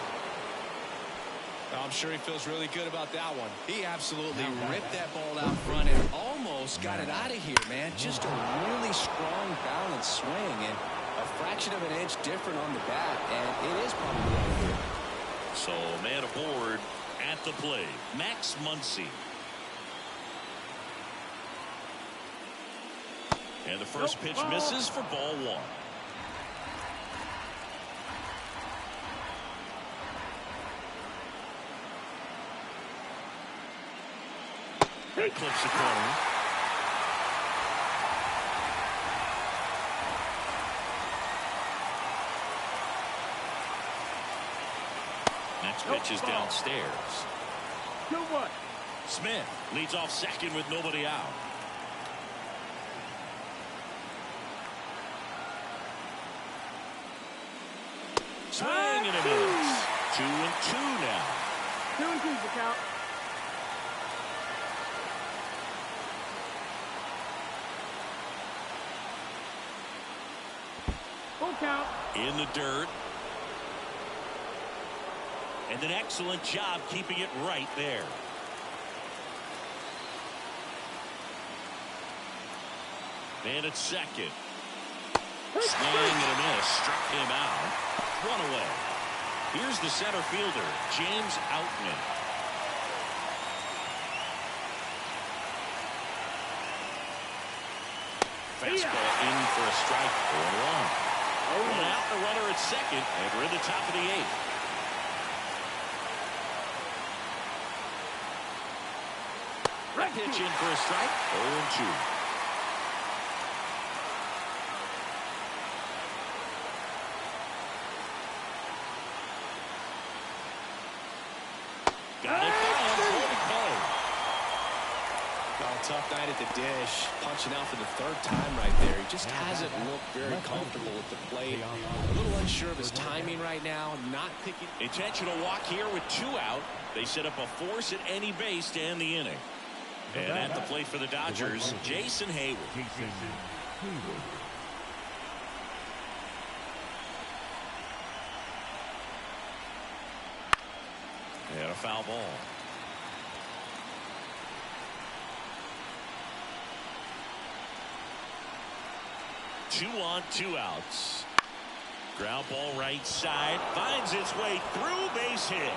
I'm sure he feels really good about that one. He absolutely ripped that ball out front and almost got it out of here, man. Just a really strong balance swing and a fraction of an inch different on the bat, and it is probably out of here. So man aboard at the plate, Max Muncy. And the first pitch misses for ball one. That clips the corner. Next pitch is downstairs. 2-1. Smith leads off second with nobody out. Swing and a miss. 2-2 now. 2-2 the count. Full count. In the dirt. And an excellent job keeping it right there. Man at second. Swing and a miss. Struck him out. One away. Here's the center fielder, James Outman. Fastball in for a strike. 1-1. One out, the runner at second, and we're in the top of the eighth. That pitch in for a strike. 0-2. Got it by him. Tough night at the dish. Punching out for the third time right there. He just hasn't looked very comfortable at the plate. A little unsure of his timing right now. Not picking. Intentional walk here with 2 out. They set up a force at any base to end the inning. And at the plate for the Dodgers, Jason Hayward. And a foul ball. 2 on, 2 outs. Ground ball right side. Finds its way through, base hit.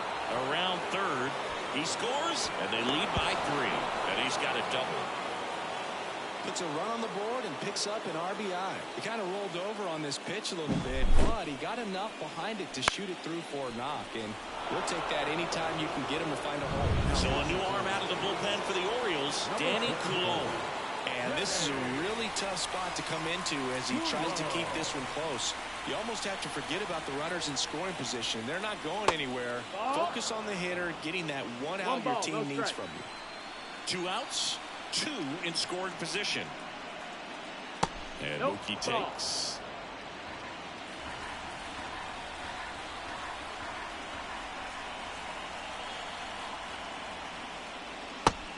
Around third. He scores, and they lead by 3. And he's got a double. Puts a run on the board and picks up an RBI. He kind of rolled over on this pitch a little bit, but he got enough behind it to shoot it through for a knock. And we'll take that anytime you can get him to find a hole. So a new arm out of the bullpen for the Orioles, Danny Coulombe. And this is a really tough spot to come into as he tries to keep this one close. You almost have to forget about the runners in scoring position. They're not going anywhere. Focus on the hitter, getting that 1 out your team needs from you. 2 outs, 2 in scoring position. And Mookie takes.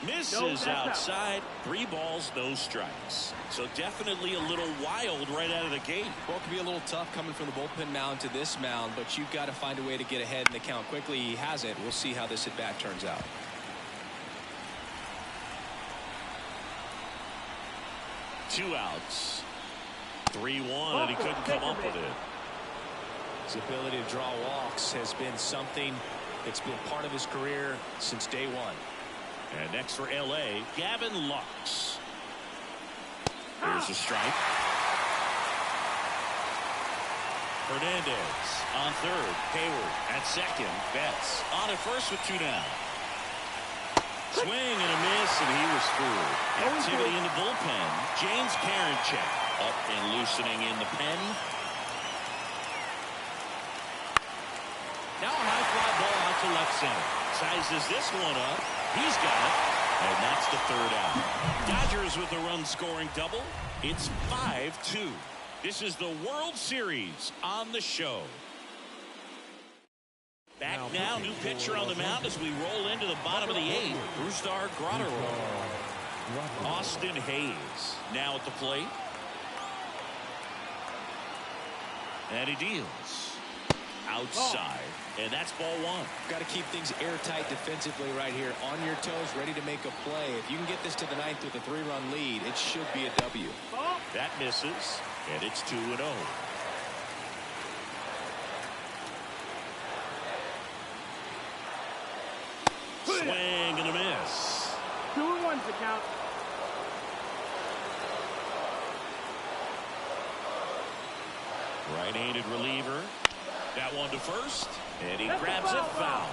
Misses outside. 3 balls, no strikes. So definitely a little wild right out of the gate. Well, it could be a little tough coming from the bullpen mound to this mound, but you've got to find a way to get ahead in the count quickly. He hasn't. We'll see how this at bat turns out. Two outs. 3-1, and he couldn't come up with it. His ability to draw walks has been something that's been part of his career since day one. And next for L.A., Gavin Lux. Here's a strike. Hernandez on third. Hayward at second. Betts on at first with 2 down. Swing and a miss, and he was fooled. Activity in the bullpen. James Karinchak up and loosening in the pen. Now a high fly ball out to left center. Sizes this one up. He's got it. And that's the 3rd out. Dodgers with a run-scoring double. It's 5-2. This is the World Series on the show. Back now, new pitcher on the mound as we roll into the bottom of the 8th. Brusdar Graterol. Austin Hayes now at the plate. And he deals. outside. And that's ball one. Got to keep things airtight defensively right here. On your toes, ready to make a play. If you can get this to the ninth with a 3-run lead, it should be a W. That misses, and it's 2-0. Swing and a miss. 2-1's the count. Right-handed reliever. That one to first, and he grabs it foul.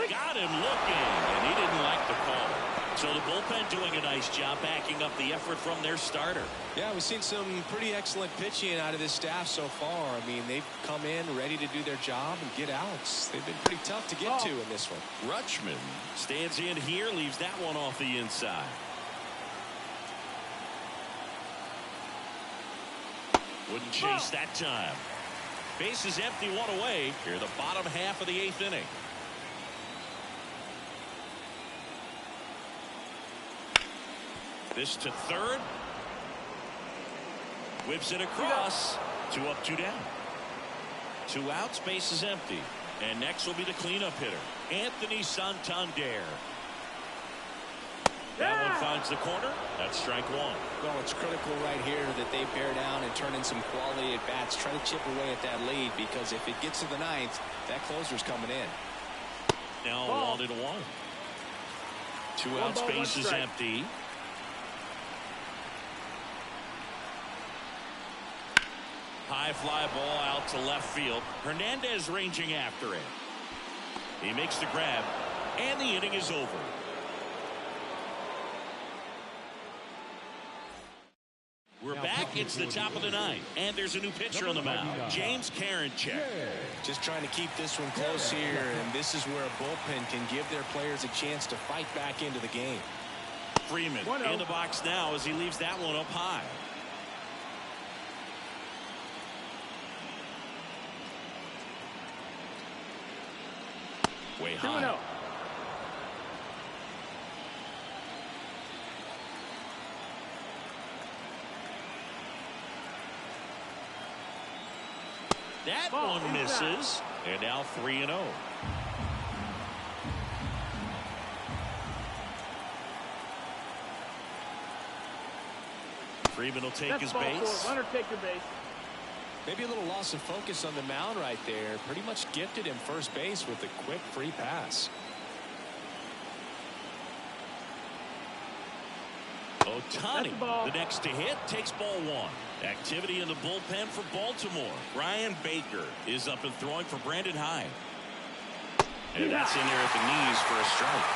Got him looking, and he didn't like the call. So the bullpen doing a nice job backing up the effort from their starter. Yeah, we've seen some pretty excellent pitching out of this staff so far. I mean, they've come in ready to do their job and get outs. They've been pretty tough to get to in this one. Rutschman stands in here, leaves that one off the inside. Wouldn't chase that time. Base is empty, one away. Here the bottom half of the 8th inning. This to third. Whips it across. 2 up, 2 down. 2 outs, base is empty. And next will be the cleanup hitter, Anthony Santander. That one finds the corner. That's strike 1. Well, it's critical right here that they bear down and turn in some quality at bats. Try to chip away at that lead, because if it gets to the ninth, that closer's coming in. Now 1-1. 2 outs, base is empty. High fly ball out to left field. Hernandez ranging after it. He makes the grab, and the inning is over. We're back. It's the top of the 9th, and there's a new pitcher on the mound, James Karinchak. Just trying to keep this one close here, and this is where a bullpen can give their players a chance to fight back into the game. Freeman in the box now as he leaves that one up high. Way high. 2-0. That one misses, and now 3-0. Freeman will take his base. Runner take the base. Maybe a little loss of focus on the mound right there. Pretty much gifted him first base with a quick free pass. Ohtani, the next to hit, takes ball 1. Activity in the bullpen for Baltimore. Ryan Baker is up and throwing for Brandon Hyde. And that's in there at the knees for a strike.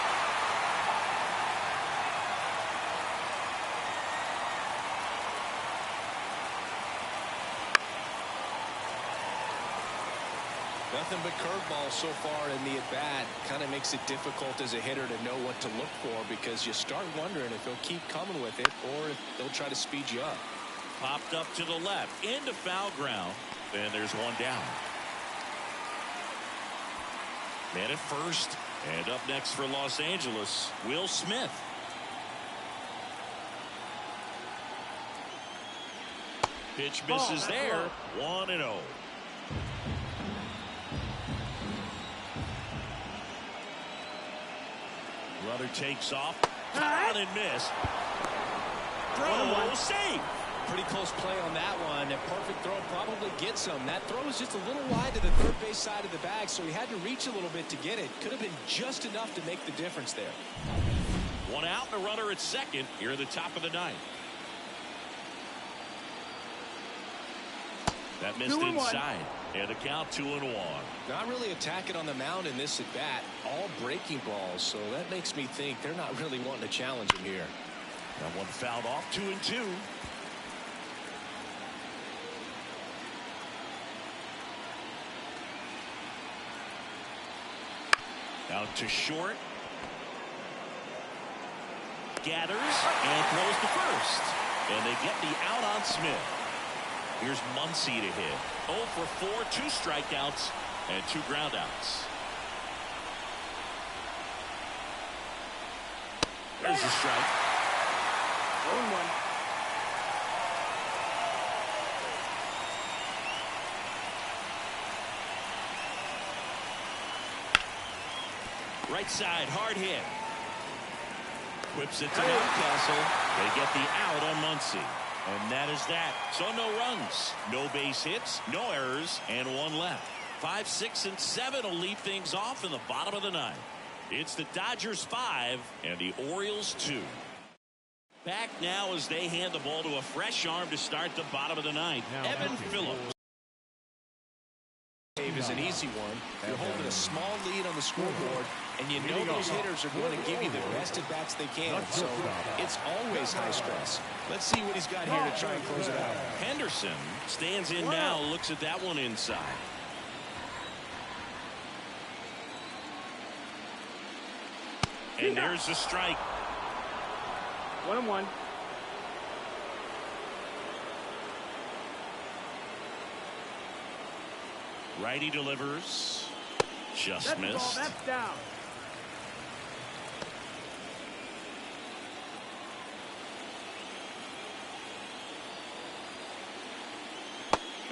Nothing but curveballs so far in the at-bat. Kind of makes it difficult as a hitter to know what to look for, because you start wondering if he'll keep coming with it or if they'll try to speed you up. Popped up to the left into foul ground, and there's one down. Man at first, and up next for Los Angeles, Will Smith. Pitch misses there. 1-0. Runner takes off. On and miss. Throw, save. Pretty close play on that one. A perfect throw probably gets him. That throw was just a little wide to the third base side of the bag, so he had to reach a little bit to get it. Could have been just enough to make the difference there. 1 out and a runner at second here at the top of the 9th. That missed inside. And the count 2-1. Not really attacking on the mound in this at bat. All breaking balls, so that makes me think they're not really wanting to challenge him here. That one fouled off. 2-2. Out to short. Gathers and throws to first. And they get the out on Smith. Here's Muncy to hit. 0 for 4, 2 strikeouts, and 2 groundouts. There's a strike. 0-1. Right side, hard hit. Whips it to Newcastle. They get the out on Muncy. And that is that. So no runs, no base hits, no errors, and one left. 5, 6, and 7 will lead things off in the bottom of the ninth. It's the Dodgers 5 and the Orioles 2. Back now as they hand the ball to a fresh arm to start the bottom of the ninth. Evan Phillips. Is an easy one. You're holding a small lead on the scoreboard, and you know those hitters are going to give you the best at bats they can. So it's always high stress. Let's see what he's got here to try and close it out. Henderson stands in now, looks at that one inside. And there's the strike. 1-1. Righty delivers. Just That's missed. ball, that's down.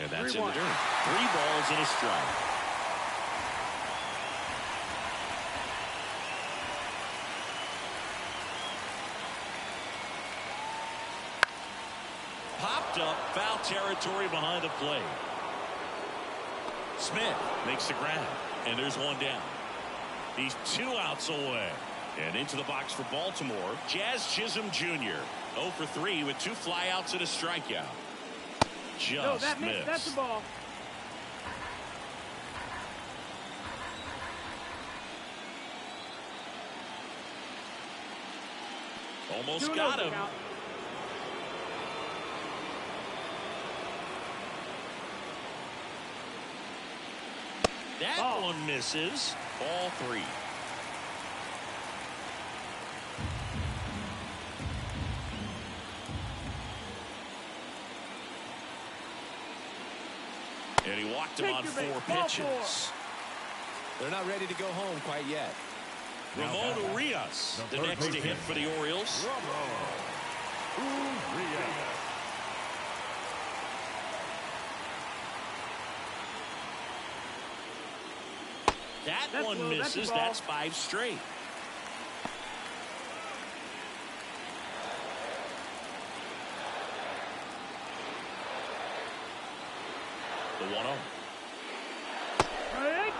And that's 3-1. in the dirt. 3 balls and a strike. Popped up, foul territory behind the plate. Smith makes the grab, and there's one down. He's 2 outs away. And into the box for Baltimore, Jazz Chisholm Jr. 0 for 3 with 2 flyouts and a strikeout. Just missed. That's the ball. Almost got him. That one misses. Ball 3. And he walked him on 4 pitches. They're not ready to go home quite yet. Ramon Urias, the next to hit for the Orioles. That one misses. That's 5 straight. The 1-0. Right.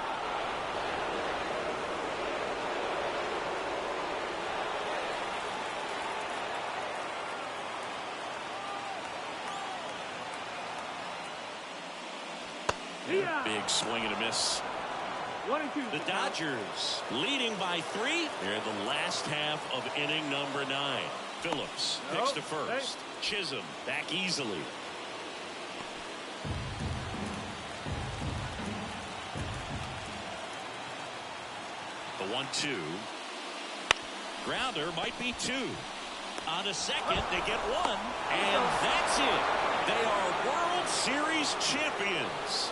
Big swing and a miss. 1-2. The Dodgers leading by 3. They're in the last half of inning number 9. Phillips picks to first. Chisholm back easily. The 1-2. Grounder might be 2. On a second, they get 1. And that's it. They are World Series champions.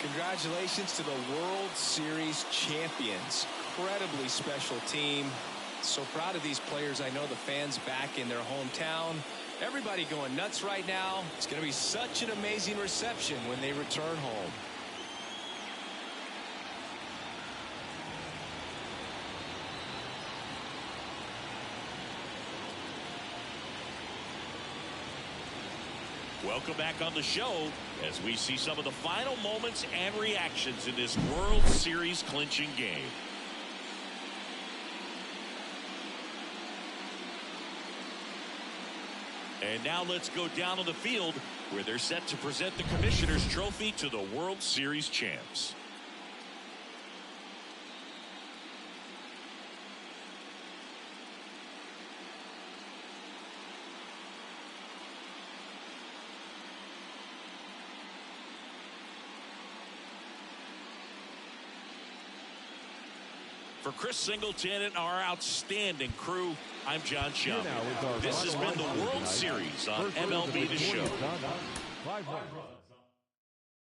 Congratulations to the World Series champions. Incredibly special team. So proud of these players. I know the fans back in their hometown. Everybody going nuts right now. It's going to be such an amazing reception when they return home. Welcome back on the show as we see some of the final moments and reactions in this World Series clinching game. And now let's go down on the field where they're set to present the Commissioner's Trophy to the World Series champs. For Chris Singleton and our outstanding crew, I'm John Shelby. This has been the World Series on MLB The Show. 5-1.